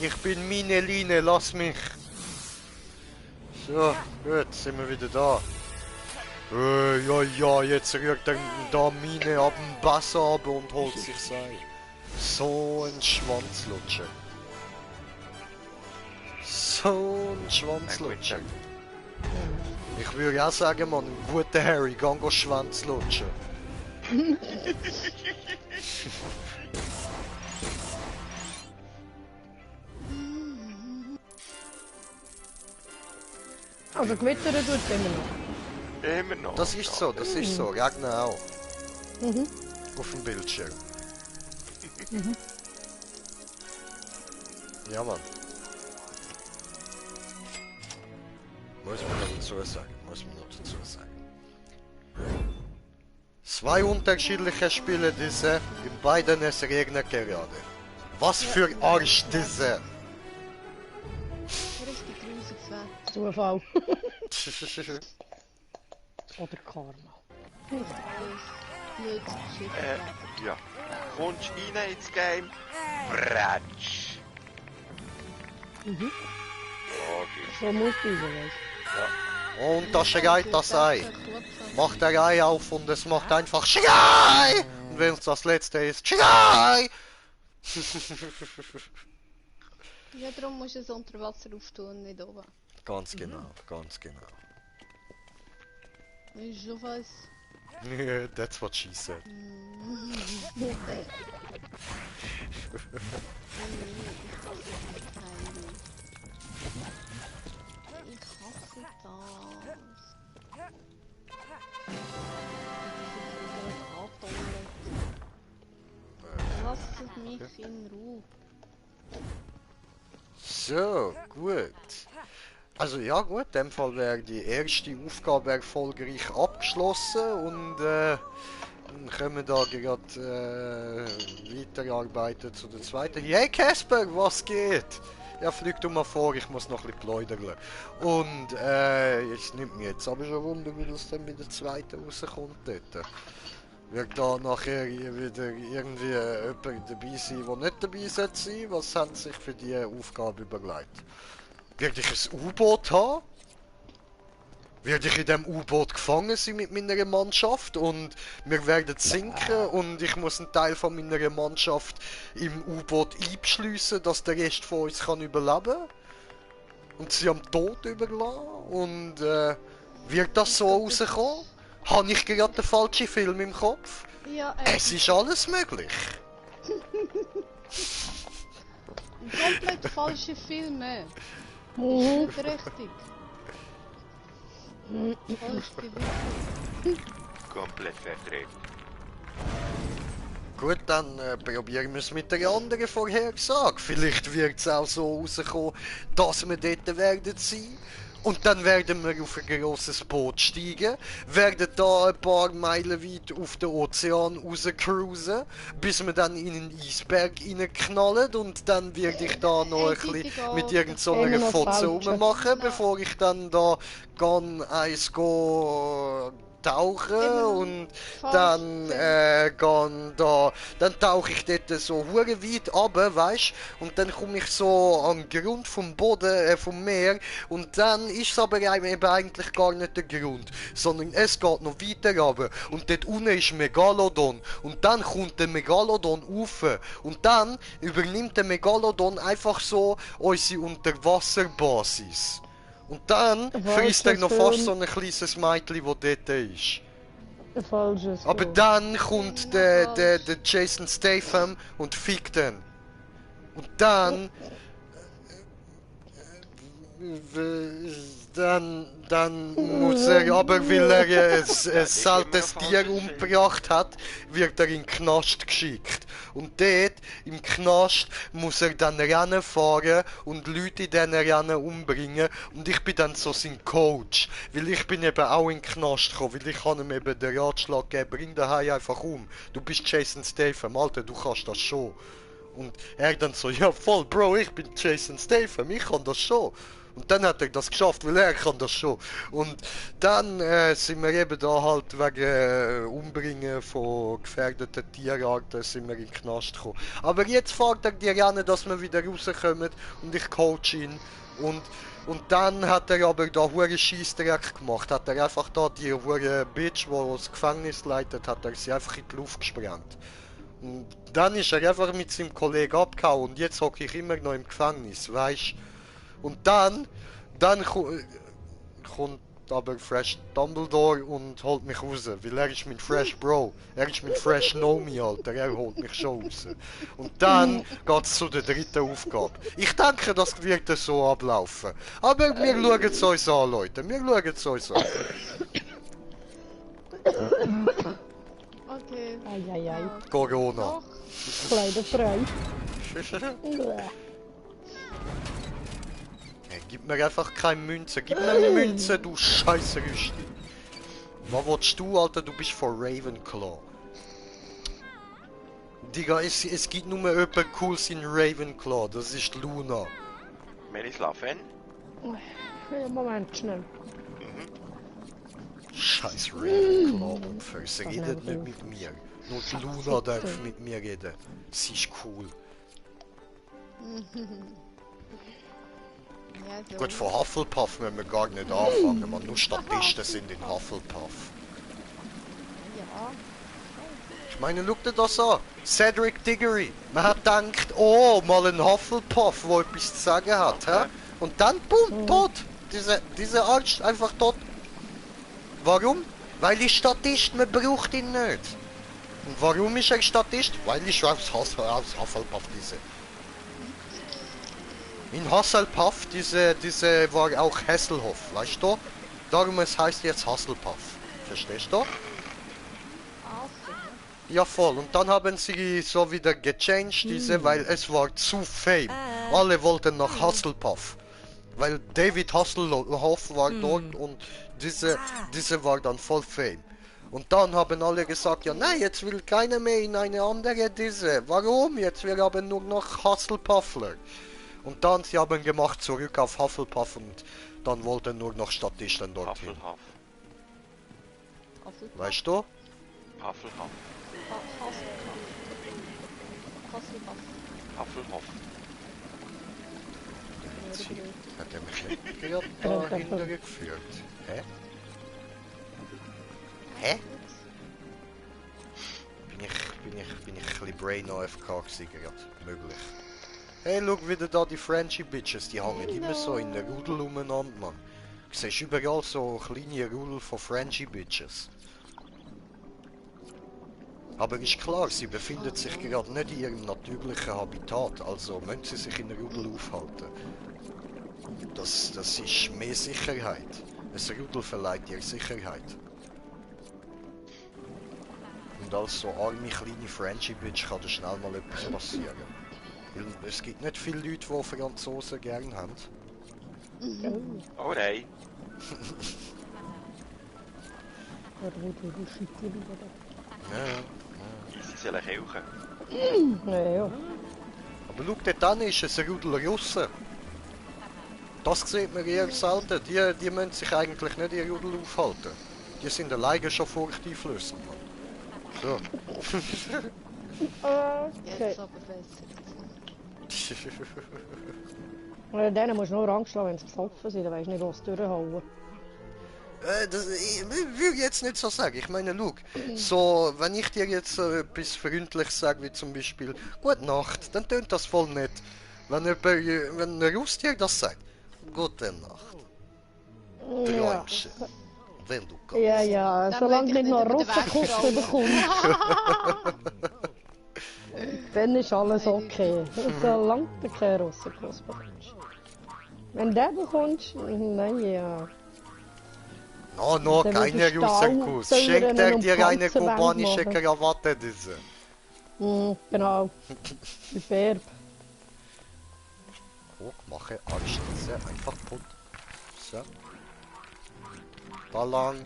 Ich bin meine Line, lass mich. So, gut, sind wir wieder da. Ja, jetzt rührt er da Mine ab dem Bass ab und holt sich sein. So ein Schwanzlutscher. So ein Schwanzlutscher. Ich würde auch sagen, Mann, ein guter Harry, geh Schwanzlutschen. Also gewittern tut es immer noch. Immer noch. Das ist so, regnet auch. Mhm. Auf dem Bildschirm. Ja, Mann. Muss man noch dazu sagen. Zwei unterschiedliche Spiele diese, in beiden es regnet gerade. Was für Arsch diese! Richtig grusiges Wetter. Zufall. Oder Karma. Blöd Shit. Ja. Kommst rein ins Game? Bratsch. Okay. So muss es sein, weißt Und da schreit das Ei. Macht der Ei auf und es macht einfach Schrei! Und wenn es das letzte ist, Schrei! Ja, darum musst du es unter Wasser auftun, nicht oben. Ganz genau, ganz genau. Ich so was. That's what she said. Ich hasse das. Lasst mich in Ruhe. So, gut. Also ja gut, in dem Fall wäre die erste Aufgabe erfolgreich abgeschlossen und dann können wir da gerade weiterarbeiten zu der zweiten. Hey Casper, was geht? Ja, flieg du mal vor, ich muss noch ein bisschen läutern. Und es nimmt mir jetzt aber schon Wunder, wie das dann mit der zweiten rauskommt dort. Wird da nachher wieder irgendwie jemand dabei sein, der nicht dabei sollte sein? Was haben sich für diese Aufgabe überlegt? Werde ich ein U-Boot haben? Werde ich in dem U-Boot gefangen sein mit meiner Mannschaft und wir werden sinken und ich muss einen Teil von meiner Mannschaft im U-Boot einschliessen, dass der Rest von uns kann überleben und sie am Tod überlassen und wird das so rauskommen? Habe ich gerade den falschen Film im Kopf? Ja, Es ist alles möglich. komplett falsche Filme. du? Nicht richtig. Falsch gewissen. Komplett verdreht. Gut, dann probieren wir es mit der anderen Vorhersage. Vielleicht wird es auch so rauskommen, dass wir dort werden sein. Und dann werden wir auf ein grosses Boot steigen, werden da ein paar Meilen weit auf den Ozean rauscruisen, bis wir dann in einen Eisberg reinknallen und dann werde ich da noch ein bisschen mit irgendeiner Immer noch Fotze falsch. rummachen, bevor ich dann da eins tauchen und dann dann tauche ich dort so hure weit runter, weisst, und dann komme ich so an den Grund vom Boden, vom Meer und dann ist es aber eben eigentlich gar nicht der Grund, sondern es geht noch weiter runter und dort unten ist Megalodon und dann kommt der Megalodon rauf und dann übernimmt der Megalodon einfach so unsere Unterwasserbasis. Und dann frisst er noch fast so ein kleines Mädchen, das dort ist. Ein falsches Aber Film. dann kommt der Jason Statham und fickt ihn. Und dann Dann muss er, aber weil er ein seltenes Tier umgebracht hat, wird er in den Knast geschickt. Und dort, im Knast, muss er dann Rennen fahren und Leute in diesen Rennen umbringen. Und ich bin dann so sein Coach. Weil ich bin eben auch in den Knast gekommen, weil ich habe ihm eben den Ratschlag gegeben, bring den Hai einfach um. Du bist Jason Statham, Alter, du kannst das schon. Und er dann so, ja voll, Bro, ich bin Jason Statham, ich kann das schon. Und dann hat er das geschafft, weil er kann das schon. Und dann sind wir eben da halt wegen Umbringen von gefährdeten Tierarten sind wir in den Knast gekommen. Aber jetzt fährt er die Rennen, dass wir wieder rauskommen und ich coach ihn. Und dann hat er aber da hure Scheissdreck gemacht. Hat er einfach da die hure Bitch, die das Gefängnis leitet, hat er sie einfach in die Luft gesprengt. Und dann ist er einfach mit seinem Kollegen abgehauen und jetzt hocke ich immer noch im Gefängnis, weißt. Und dann kommt aber Fresh Dumbledore und holt mich raus, weil er ist mein Fresh Bro. Er ist mein Fresh Nomi, Alter, er holt mich schon raus. Und dann geht's zu der dritten Aufgabe. Ich denke, das wird so ablaufen. Aber wir schauen es uns an, Leute, wir schauen es uns an. Okay. Eieiei. Corona. Doch. Kleine frei. Hey, gib mir einfach keine Münze. Gib mir eine Münze, du scheiße Rüsti. Was willst du, Alter? Du bist von Ravenclaw. Digga, es gibt nur jemanden cooles in Ravenclaw. Das ist Luna. Merislav, wenn? Ja, Moment, schnell. Scheiß Ravenclaw-Opfer. Sie redet nicht mit mir. Nur die Luna darf mit mir reden. Sie ist cool. Ja, so. Gut, von Hufflepuff müssen wir gar nicht anfangen, man. Nur Statisten sind in Hufflepuff. Ja. Ich meine, schau dir das an. Cedric Diggory. Man hat gedacht, oh, mal ein Hufflepuff, der etwas zu sagen hat. Hä? Und dann, bumm, tot. Diese Arzt einfach tot. Warum? Weil er Statist, man braucht ihn nicht. Und warum ist er Statist? Weil ich aus Hufflepuff diese. In Hufflepuff, diese war auch Hasselhoff, weißt du? Darum es heißt jetzt Hufflepuff. Verstehst du? Ja voll, und dann haben sie so wieder gechanged, weil es war zu fame. Alle wollten nach Hufflepuff. Weil David Hasselhoff war dort und diese war dann voll fame. Und dann haben alle gesagt, ja nein, jetzt will keiner mehr in eine andere diese. Warum? Jetzt wir haben nur noch Hufflepuffler. Und dann sie haben gemacht zurück auf Hufflepuff und dann wollten nur noch Statisten dorthin. Hufflepuff. Weißt du? Hufflepuff. Hufflepuff. Hat er mich nicht gerade dahinter geführt? Hä? Hä? Bin ich ein bisschen Brain AFK gewesen gerade? Möglich. Hey, schau wieder da die Frenchy Bitches, die hängen immer so in der Rudel umeinander, Mann. Du siehst überall so kleine Rudel von Frenchy Bitches. Aber ist klar, sie befinden sich gerade nicht in ihrem natürlichen Habitat, also müssen sie sich in der Rudel aufhalten. Das ist mehr Sicherheit. Ein Rudel verleiht ihr Sicherheit. Und als so arme kleine Frenchy Bitch kann da schnell mal etwas passieren. Weil es gibt nicht viele Leute, die Franzosen gern haben. Oh nein. Ja. Sie sollen kaufen. Ja. Aber schau, dort an ist es ein Rudel Russen. Das sieht man eher selten. Die müssen sich eigentlich nicht in Rudel aufhalten. Die sind alleine schon furchteinflößend. So. Okay. Jetzt aber besser. Denen musst du nur Angst haben, wenn sie besoffen sind, dann weisst du nicht, was durchhauen. Ich will jetzt nicht so sagen. Ich meine, schau, so, wenn ich dir jetzt etwas freundliches sage, wie zum Beispiel Gute Nacht, dann tönt das voll nett. Wenn ein Russ dir das sagt, Gute Nacht. Ja. Träumchen. Wenn du kannst. Ja, Dann solange möchte du ich nicht noch einen nicht über Russenkuss den bekommst, dann ist alles okay. Solange du keinen Russenkuss bekommst. Wenn du den bekommst, nein, ja. No, Der keine würde Russenkuss. Stahl Schenkt er zögern und dir eine Panzerwände kubanische machen. Krawatte, diese. Genau. Wie Verb. Guck, mache Anschlüsse einfach putt. So. Da lang.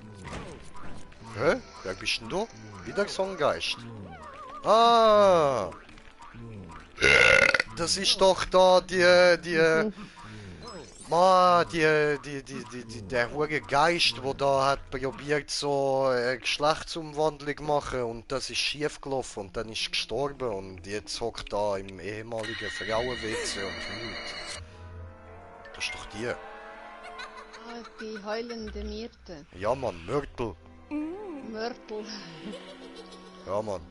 Hä? Wer bist denn du? Wieder so ein Geist. Ah! Das ist doch da der hure Geist, wo da hat probiert so Geschlechtsumwandlung machen und das ist schief gelaufen und dann ist gestorben und jetzt hockt da im ehemaligen Frauen-WC und heult. Das ist doch die. Ah, die heulende Myrte. Ja Mann, Mörtel. Mörtel. Ja Mann.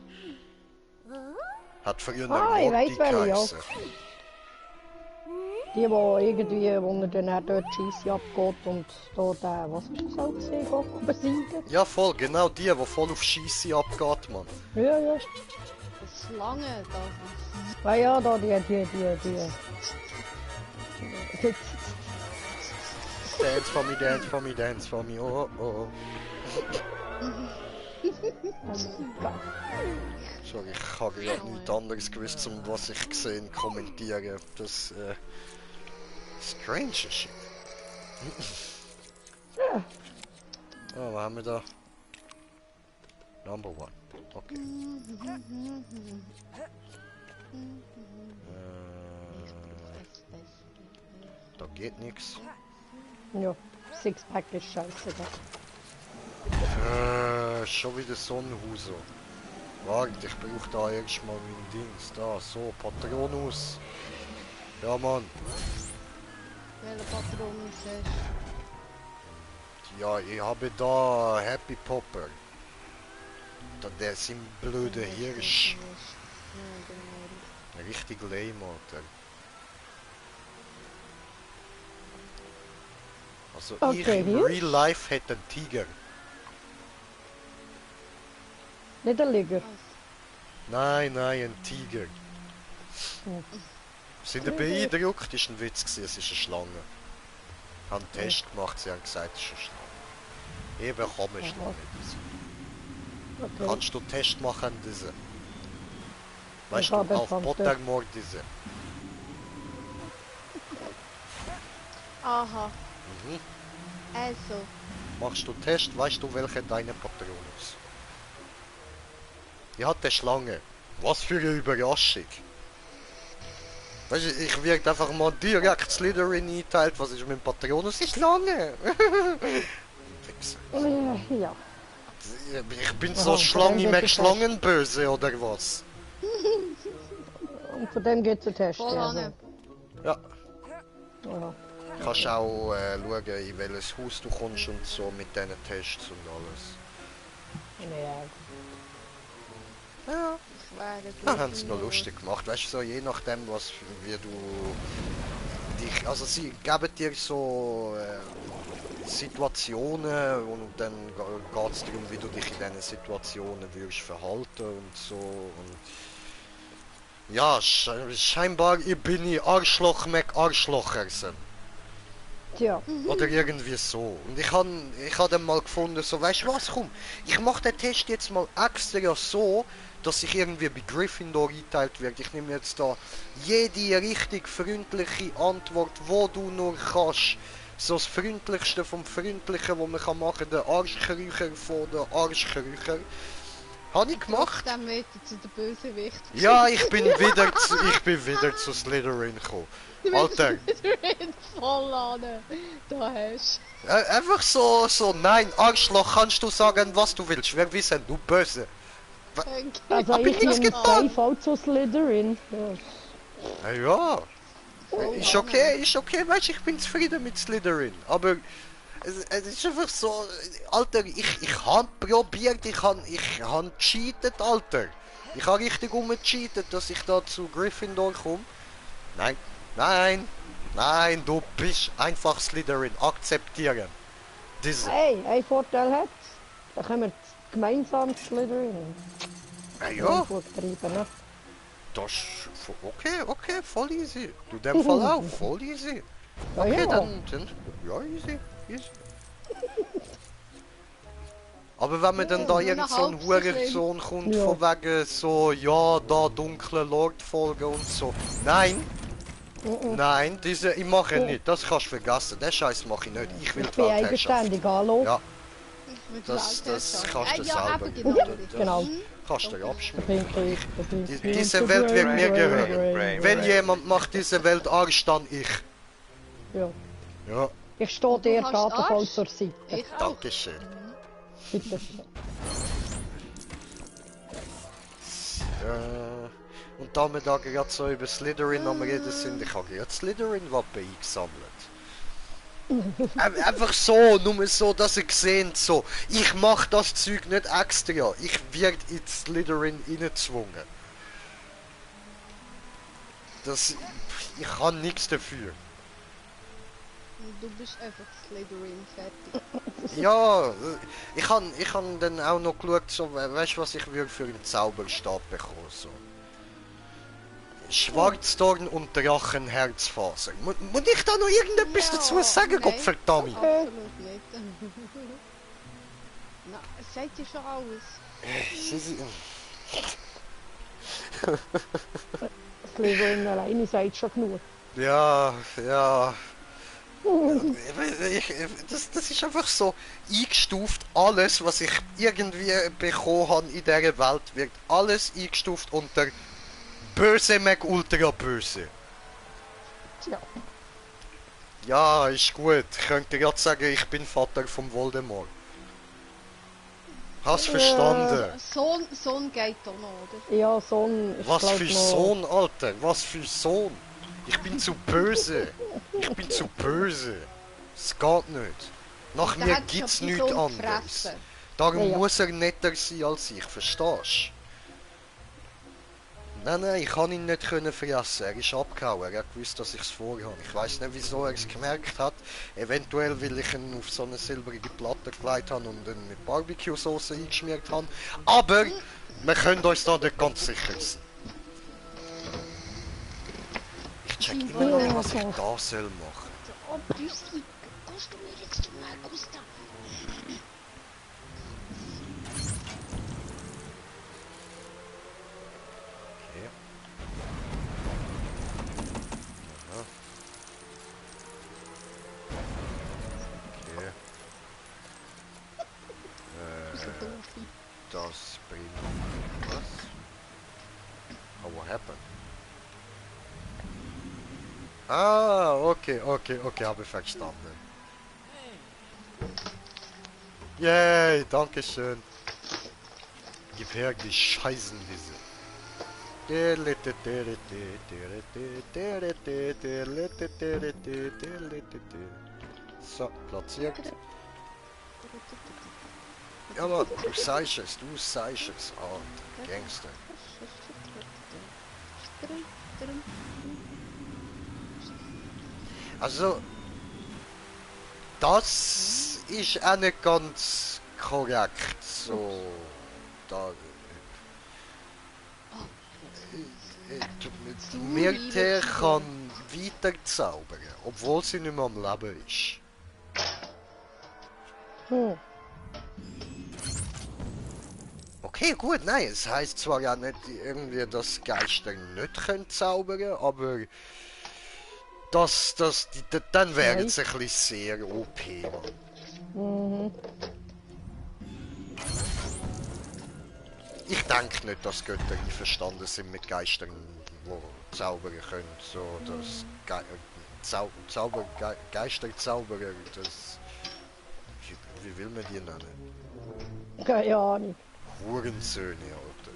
Hat früher Ah, ich weiss welche, ja. geheißen. Die irgendwie, wo er dann auch dort Scheisse abgeht und da der, was ist das auch gesehen, besiegt. Ja voll, genau die voll auf Scheisse abgeht, Mann. Ja, ja. Die Schlange da. Ah ja, da die. Dance for me, dance for me, dance for me, oh oh. Sorry, ich habe gerade nichts anderes gewusst, um was ich gesehen kommentieren. Das, strange shit. Oh, was haben wir da? Number one. Okay. Da geht nichts. Ja, Sixpack ist scheiße. Schon wieder so ein Huso. Warte, ich brauche da erstmal mein Dings. Da, so, Patronus. Ja, Mann. Welche Patron ist es? Ja, ich habe da Happy Popper. Da, der ist ein blöder Hirsch. Richtig lame, Alter. Also Okay, ich im Hirsch? Real Life hätte einen Tiger. Nicht der Liger. Nein, ein Tiger. Sind ihr beeindruckt? Das war ein Witz, gewesen, es ist eine Schlange. Ich habe einen Test gemacht, sie haben gesagt, es ist eine Schlange. Eben kann man Schlange diese. Okay. Kannst du einen Test machen, diese? Weißt Ich du, habe auf von Pottermord diese. Aha. Mhm. Also. Machst du einen Test, weißt du, welche deine Patron ist? Ich hatte Schlange. Was für eine Überraschung. Weißt du, ich werde einfach mal direkt Slytherin eingeteilt. Was ist mit dem Patronus? Die Schlange! Ja. Ich bin so Aha, Schlange dann Mac bitte Schlangenböse oder was? Und von dem geht es Test. Voll Also. an. Ja. Aha. Kannst auch schauen, in welches Haus du kommst und so mit diesen Tests und alles. Ja. Ja. Ich wäre Ja, haben es noch lustig gemacht, weißt du, so je nachdem, was, wie du dich, also sie geben dir so Situationen und dann geht es darum, wie du dich in diesen Situationen würdest verhalten und so und ja, scheinbar bin ich Arschloch Mac Arschlochersen. Tja. Oder irgendwie so. Und ich hab dann mal gefunden, so, weißt du was, komm, ich mach den Test jetzt mal extra so, dass ich irgendwie bei Gryffindor eingeteilt werde. Ich nehme jetzt da jede richtig freundliche Antwort, wo du nur kannst. So das Freundlichste vom Freundlichen, was man kann machen, der Arschkrücher von der Arschkrücher. Habe ich gemacht. Dann wird er zu der Bösewicht. Ja, ich bin wieder zu Slytherin gekommen. Alter. Voll an. Da hast Einfach so, nein, Arschloch, kannst du sagen, was du willst. Wir wissen, du böse. du. Also Hab ich ich nichts nehme getan? Fall zu Slytherin. Ja. Ja. Ist okay, weißt du, ich bin zufrieden mit Slytherin. Aber es ist einfach so, Alter, ich hab probiert, ich hab gecheatet, Alter. Ich hab richtig gecheatet, dass ich da zu Gryffindor komme. Nein, du bist einfach Slytherin, akzeptieren. Diese. Hey, ein Vorteil hat, da können wir gemeinsam Slytherin. Ja, Treiben, ne? das ist okay, voll easy. Du in dem Fall auch, voll easy. Okay, ja. dann. Ja, easy. Aber wenn man dann da Ja, irgend so ein halb so schlimm. Hurensohn kommt, Ja. von wegen so, ja, da dunkle Lord-Folge und so. Nein, nein, ich mache nicht. Das kannst du vergessen. Den Scheiß mache ich nicht. Ich will Ich die bin Weltherrschaft. eigenständig, hallo? Ja, Mit das Weltherrschaft. kannst du ja, selber. eben genau. Genau. Mhm. Kannst du ja abschminken. Da bin ich. Diese Welt wird mir gehören. Brain, Wenn brain. jemand macht diese Welt Arsch, dann ich. Ja. Ja, Ich stehe dir hast tatenvoll Arsch? zur Seite. Ich auch. dankeschön. Bitte. Und da wir da gerade so über Slytherin am Reden sind, ich habe gerade Slytherin-Wappen eingesammelt. Einfach so, nur so, dass ihr seht, so. Ich mach das Zeug nicht extra. Ich werde in Slytherin reingezwungen. Ich kann nichts dafür. Du bist einfach Slytherin, fertig. Ja, ich han dann auch noch geschaut, so, weißt du, was ich würde für einen Zauberstab bekommen, so. Schwarzdorn und Drachenherzfaser. Muss ich da noch irgendetwas Ja, dazu sagen, nein. Gottverdammt? Absolut nicht. Na, es sagt ja schon alles. Slytherin alleine sagt schon genug. Ja. Das ist einfach so eingestuft. Alles, was ich irgendwie bekommen habe in dieser Welt, wird alles eingestuft unter böse Mac Ultra böse. Ja. Ja, ist gut. Ich könnte gerade sagen, ich bin Vater vom Voldemort. Hast verstanden? Sohn geht auch noch, oder? Ja, Sohn ist Was glaub für noch... Sohn, Alter? Was für Sohn? Ich bin zu böse. Ich bin zu böse. Es geht nicht. Nach Der mir hat gibt's schon nichts Sohn anderes. gefressen. Darum Ja. muss er netter sein als ich, verstehst du? Nein, ich kann ihn nicht fressen. Er ist abgehauen. Er hat gewusst, dass ich es vorhabe. Ich weiß nicht, wieso er es gemerkt hat. Eventuell, weil ich ihn auf so eine silbrige Platte gelegt habe und ihn mit Barbecue-Sauce eingeschmiert habe. Aber wir können uns da nicht ganz sicher sein. Ich check immer noch nicht, was ich da soll machen. Oh, Büssi, kannst du mir jetzt mal Gustav? Okay. Aha. Okay. So doof. Das bringt was? Oh, what happened? Ah, okay, habe ich verstanden. Yay, danke schön. Gib her die Scheißenwiese. So, platziert. Ja, Mann, du sagst es. Alter, Gangster. Also, das ist auch nicht ganz korrekt. So, da. Die Myrte kann weiter zaubern, obwohl sie nicht mehr am Leben ist. Hm. Okay, gut, nein, es heisst zwar ja nicht irgendwie, dass Geister nicht können zaubern, aber dann wäre es ein bisschen sehr OP, Mann. Mhm. Ich denke nicht, dass Götter einverstanden sind mit Geistern, die zaubern können. So, das Geisterzauberer, das... Wie will man die nennen? Keine Ahnung. Hurensöhne, Alter.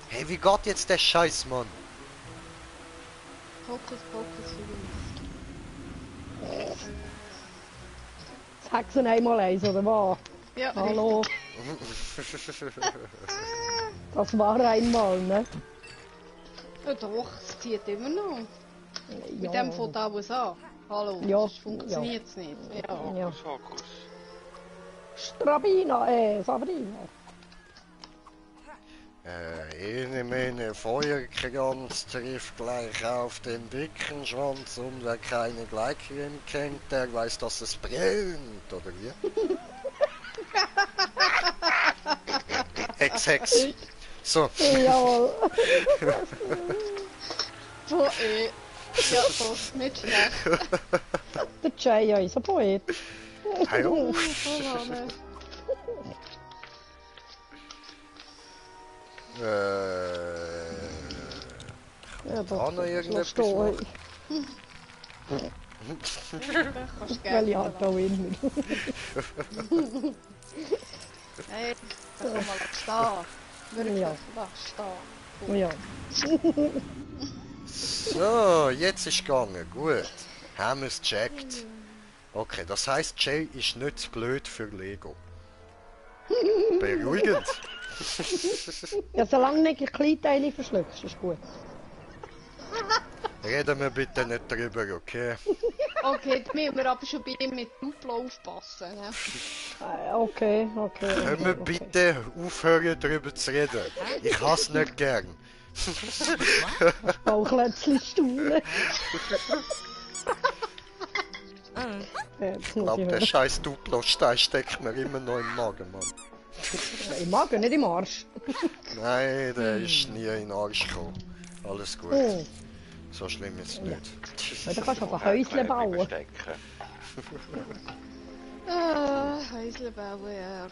Hey, wie geht jetzt der Scheiß, Mann? Hokus Pokus für uns. Sag's einmal eins, oder was? Ja, Hallo, das war einmal, ne? Ja, doch, es zieht immer noch. Mit Ja. dem von da was an. Hallo, Ja, sonst funktioniert es nicht. Ja. Ja. Hokus. Strabina, Sabrina. Eine meine Feuerkranz trifft gleich auf den dicken Schwanz und wer keine Gleichin kennt, der weiß, dass es brennt, oder wie? Hex. So. Jawohl. So, ja, so, nicht schlecht. Der Jay, ja, ist ein Poet. Hallo. Ja, da noch irgendetwas stehen. machen? Kannst Weil ich gerne. halt da hin. Hey, da kann man stehen. Wirklich, Ja. stehen. Ja. So, jetzt ist gegangen. Gut. Haben wir es gecheckt. Okay, das heisst, Jay ist nicht zu blöd für Lego. Beruhigend. Ja, solange nicht die Kleinteile verschluckst, ist gut. Reden wir bitte nicht drüber, okay? Okay, da müssen wir aber schon bei ihm mit Duplo aufpassen. Ne? Okay. Können wir bitte aufhören drüber zu reden? Ich hasse nicht gern. Bauchlätzchen staunen. Jetzt Ich muss glaube, ich der hören. scheiß Duplo-Stein steckt mir immer noch im Magen, Mann. Im Magen, nicht im Arsch. Nein, der ist nie in den Arsch gekommen. Alles gut. Oh. So schlimm ist es nicht. Ja, da kannst du aber Häusle bauen. Häusle bauen, ja.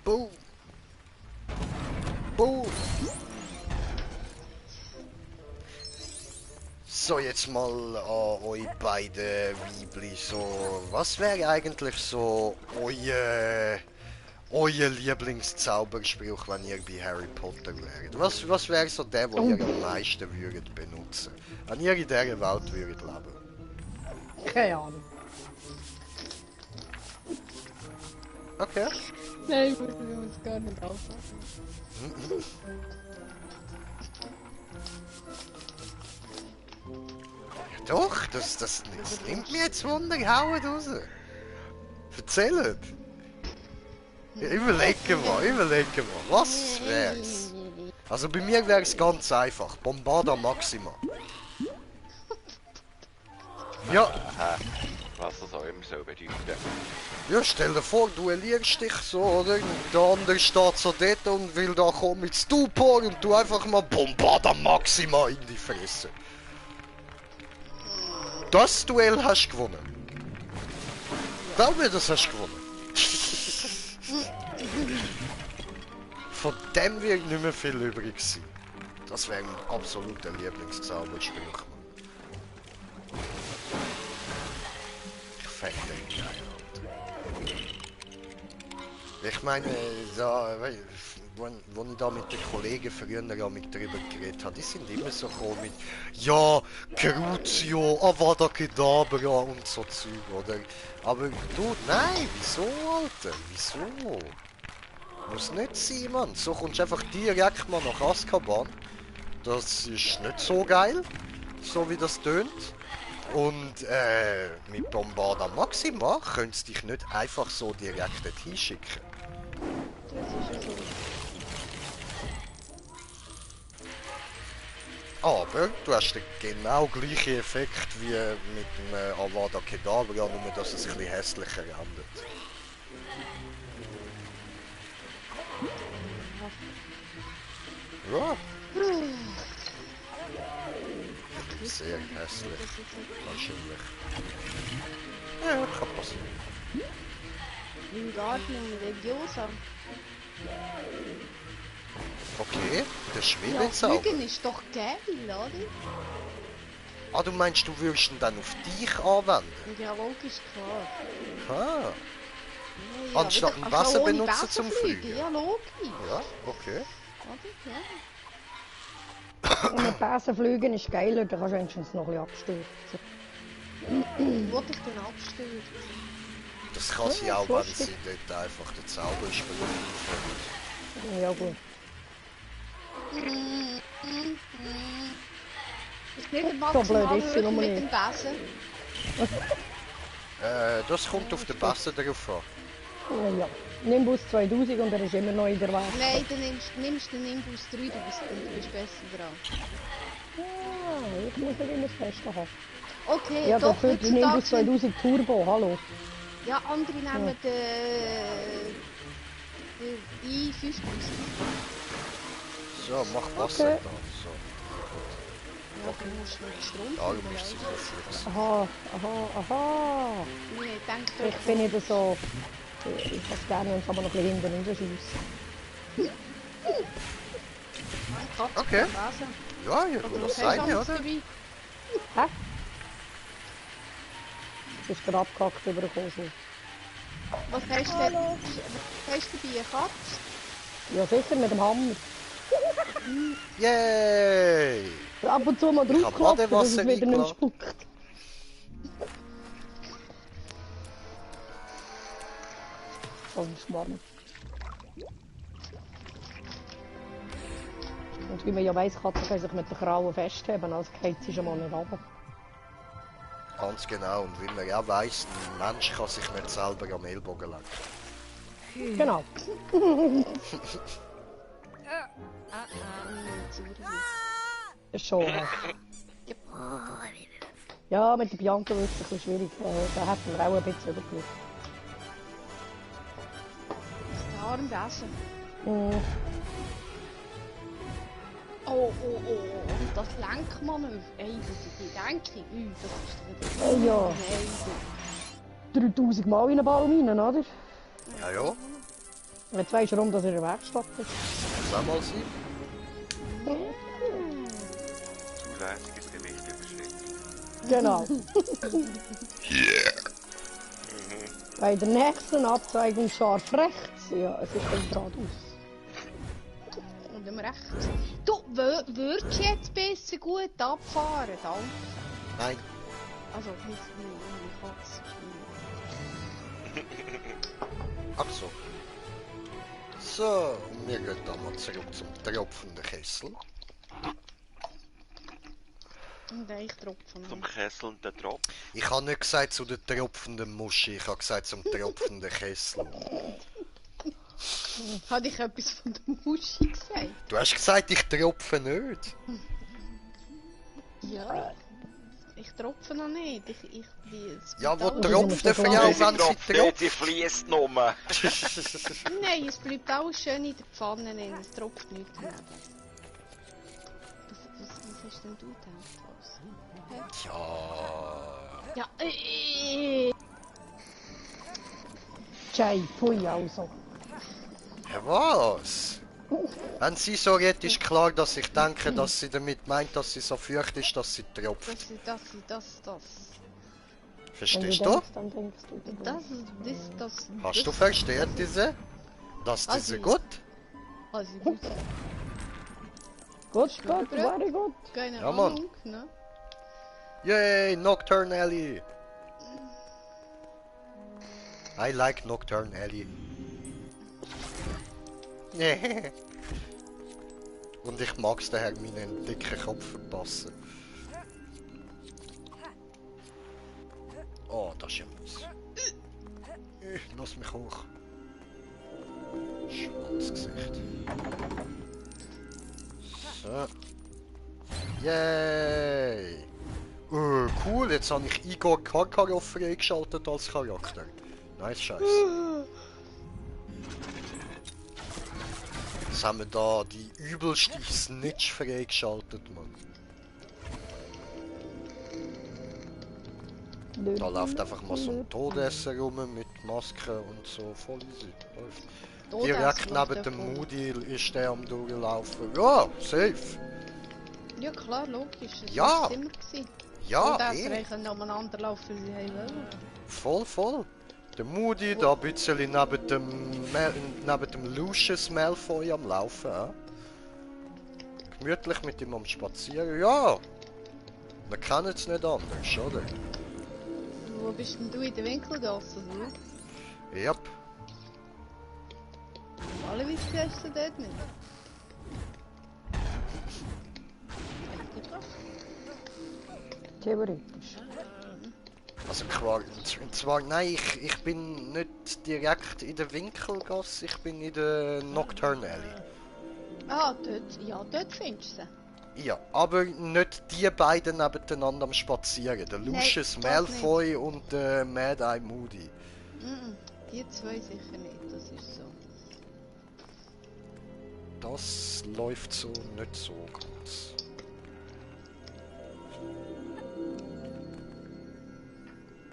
Boom! Boom! So, jetzt mal an euch beide Weibli. So, was wäre eigentlich so euer Lieblingszauberspruch, wenn ihr bei Harry Potter wäret? Was wäre so der, den ihr am meisten würdet benutzen? Wenn ihr in dieser Welt würdet leben? Keine Ahnung. Okay. Nein, ich muss gar nicht aufpassen. Doch, das nimmt mir jetzt Wunder, haut raus. Erzählt. Überlegen wir, was wär's? Also bei mir wäre es ganz einfach, Bombarda Maxima. Ja, Was das auch immer so bedeuten. ja, stell dir vor, du duellierst dich so, oder? Der andere steht so dort und will da kommen mit Stupor und du einfach mal Bombarda Maxima in die Fresse. Das Duell hast du gewonnen. Glaub mir, das hast du gewonnen. Von dem wird nicht mehr viel übrig sein. Das wäre ein absoluter Lieblingszauberspruch. Ich fände den geil, Alter. Ich meine, da, wo ich da mit den Kollegen früher mit drüber geredet habe, die sind immer so gekommen mit ja, Crucio, Avada Kedavra und so Zeug, oder? Aber du, nein, wieso, Alter? Wieso? Muss nicht sein, Mann. So kommst du einfach direkt mal nach Azkaban. Das ist nicht so geil, so wie das tönt. Und mit Bombarda Maxima könntest du dich nicht einfach so direkt dorthin schicken. Aber du hast den genau gleichen Effekt wie mit dem Avada Kedavra, nur dass es ein bisschen hässlicher endet. Ja. Sehr hässlich. Wahrscheinlich. Ja, kann passieren. Wingardium Leviosa. Okay, der Ja, Schwebezauber. Fliegen ist doch geil, oder? Ah, du meinst, du würdest ihn dann auf dich anwenden? Ja, logisch, klar. Ah, Ja, Anstatt wieder- ein also Wasser ohne benutzen Wasser zum Fliegen? Ja, logisch. ja, okay. Oder? Ja. Und mit Besen fliegen ist geiler, da kannst du wenigstens noch ein bisschen abstürzen. Wollte ich den abstellen? Das kann sie auch, ist wenn lustig. sie dort einfach den Zauberspruch einführen. Ja gut. Ist nicht So maximal blöd ist sie Höhe noch mit nicht. dem Besen. Das kommt auf den Besen drauf an. Ja. Nimbus 2000 und er ist immer noch in der Welt. Nein, dann nimmst den Nimbus 3000 und du bist besser dran. Ah, ich muss nicht immer das Beste haben. Okay, Ja, doch, dafür den Nimbus heutzutage... 2000 Turbo, hallo. Ja, andere nehmen den i5000. So, mach Wasser Okay. da. So. Ja, du musst noch den Strom Ja, du finden, musst sie also. verflitzen. Aha. Nee, ich denke Ich doch... bin nicht so... Ich kann es gerne, wenn es aber noch ein bisschen hinten rausschießt. Katze Okay. kann lesen. Ja, ja, Oder das was hast du eine, alles oder? dabei? Hä? Du bist gerade abgehackt übergekommen. So. Was hast du denn? Was hast du dabei? Eine Katze? Ja, sicher, mit dem Hammer. Yay! Ab und zu mal Ich hab draufklopfen, dass es Badewasser wieder nicht mehr reingelassen. spuckt. Oh, Schmarrn. Und wie man ja weiss, Katzen können sich mit den Krallen festheben, also geht sie schon mal nicht runter. Ganz genau. Und wie man ja weiss, ein Mensch kann sich nicht selber am Ellbogen lecken. Genau. Ist schon. Ja, mit der Bianca wird es ein bisschen schwierig. Da hätten wir auch ein bisschen übergeblieben. Das Armwesen. Mhm. Oh. Und das Lenkmanöver. Ey, die Denke. Das ist doch wieder... Ja. Nein, 3000 Mal in einen Baum rein, oder? Ja, ja. Jetzt weisst du, warum das in der Werkstatt ist. Kann mal sein. Zulässiges Gewicht überschritten. Genau. Bei der nächsten Abzweigung scharf rechts. Ja, es ist dann geradeaus. Und im Recht. Du, würdest du jetzt besser gut abfahren, danke. Nein. Also, nicht meine Katze. Ach so. So, und wir gehen dann mal zurück zum tropfenden Kessel. Und ich tropfe Zum noch. Kessel und der Tropf. Ich habe nicht gesagt zu der tropfenden Muschi, ich habe gesagt zum tropfenden Kessel. Habe ich etwas von der Muschi gesagt? Du hast gesagt, ich tropfe nicht. Ja. Ich tropfe noch nicht. Ich bin... Ja, wo Spital- tropft der Frau, wenn sie tropft? Die fließt nur. Nein, es bleibt alles schön in der Pfanne drin. Es tropft nichts daneben. Was hast denn du gedacht? Ja. Ja, Jay, pfui also. Ja, was? Wenn sie so redet, ist klar, dass ich denke, dass sie damit meint, dass sie so feucht ist, dass sie tropft. das. Verstehst Wenn du? denkst, dann denkst du. Das. Hast du verstehen, diese? Das Also, diese gut? Also, gut. Gut, very gut. Keine Ja, Mann. Ahnung, ne? Yay, Nocturne Alley! I like Nocturne Alley. Und ich mag's daher meinen dicken Kopf verpassen. Oh, das ist ja mies. Lass mich hoch. Schwanzgesicht. So. Yay! Cool, jetzt habe ich Igor Karkaroff freigeschaltet als Charakter. Nice Scheiße. Jetzt haben wir da die übelste Snitch freigeschaltet, Mann. Da läuft einfach mal so ein Todesser rum mit Maske und so, voll easy. Läuft. Direkt neben dem Moody ist der am durchlaufen. Ja, safe. Ja klar, logisch. Das Ja. war immer gewesen. Ja, Und eh. das können umeinander laufen, wie sie wollen. Voll. Der Moody da ein bisschen neben dem Lucius Malfoy am Laufen. Gemütlich mit ihm am Spazieren. Ja, wir kennen es nicht anders, oder? Wo bist denn du in der Winkelgasse? Yep. Alle wie siehst du dort nicht? Theoretisch. Also zwar, nein, ich bin nicht nicht direkt in der Winkelgasse, ich bin in der Nocturne Alley. Ah, dort, ja, dort findest du sie. Ja, aber nicht die beiden nebeneinander am Spazieren. Der Nein, Lucius das Malfoy und der Mad Eye Moody. Die zwei sicher nicht, das ist so. Das läuft so nicht so ganz.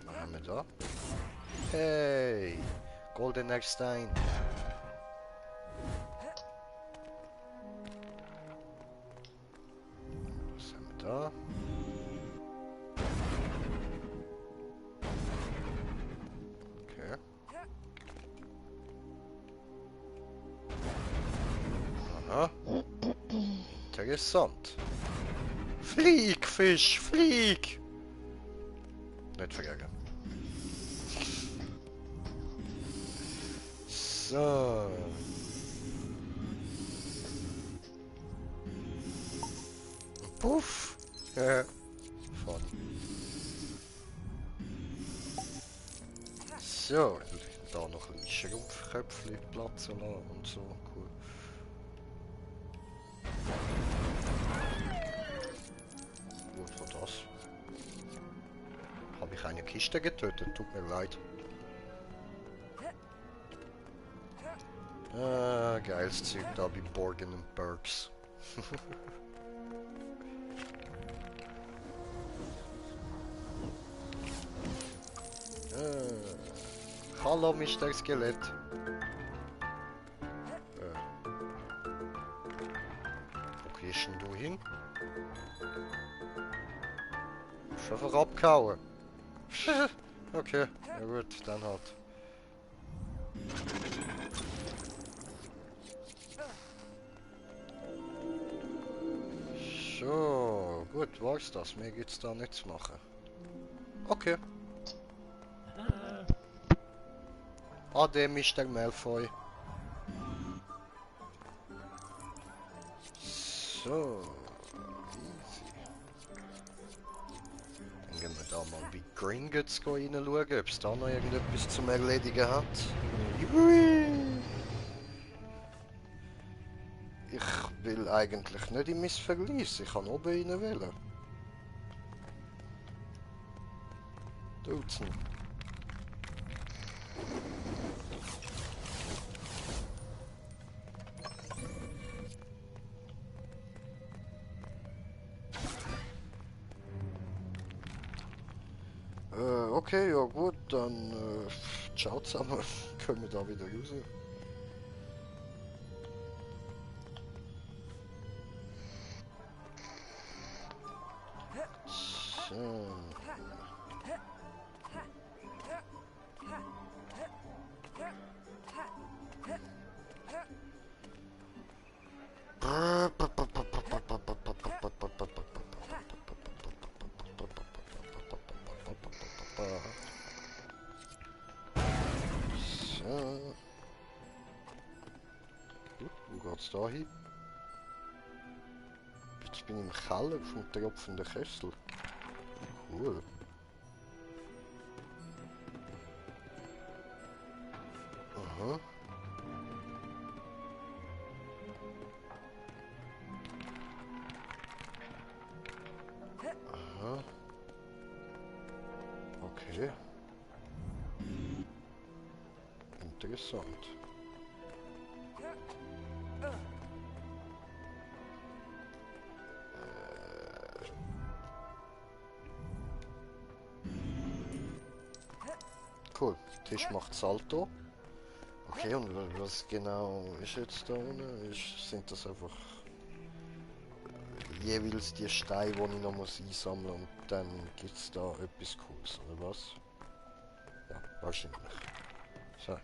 Was haben wir da? Hey! Goldener Stein. Was haben wir da? Okay. Aha. Interessant. Flieg, Fisch, flieg! Nicht verärgern. So. Puff. Von. So, da noch ein Schrumpfköpfchen Platz lassen und so. Cool. Was war das? Habe ich eine Kiste getötet? Tut mir leid. Ah, geiles Zeug da bei Borgen und Burks. Hallo, Mr. Skelett. Wo gehst denn du hin? Ist einfach abgehauen. Okay, ja gut, dann halt. So, gut, war's das. Mehr gibt's da nichts zu machen. Okay. Ade, Mr. Malfoy. So. Easy. Dann gehen wir da mal bei Gringotts reinschauen, ob es da noch irgendetwas zum Erledigen hat. Ich will eigentlich nicht in mein Verlies, ich kann oben rein wählen. Dutzend. Okay, ja gut, dann ciao zusammen. Können wir da wieder raus. So. Wo geht's da hin? Jetzt bin ich im Keller vom tropfenden Kessel. Cool. Aha. Aha. Okay. Interessant. Cool, Tisch macht Salto. Okay, und was genau ist jetzt da unten? Sind das einfach jeweils die Steine, die ich noch muss einsammeln muss und dann gibt es da etwas Cooles, oder was? Ja, wahrscheinlich. So.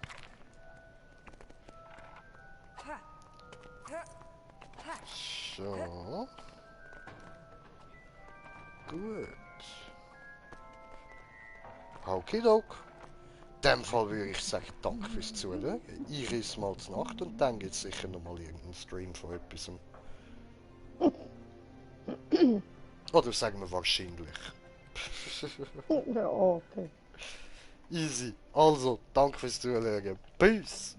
So. Gut. Okidok. In dem Fall würde ich sagen, danke fürs Zuhören. Ich reise mal zur Nacht und dann gibt es sicher noch mal irgendeinen Stream von etwas. Oder sagen wir wahrscheinlich. Ja, okay. Easy. Also, danke fürs Zuhören. Peace.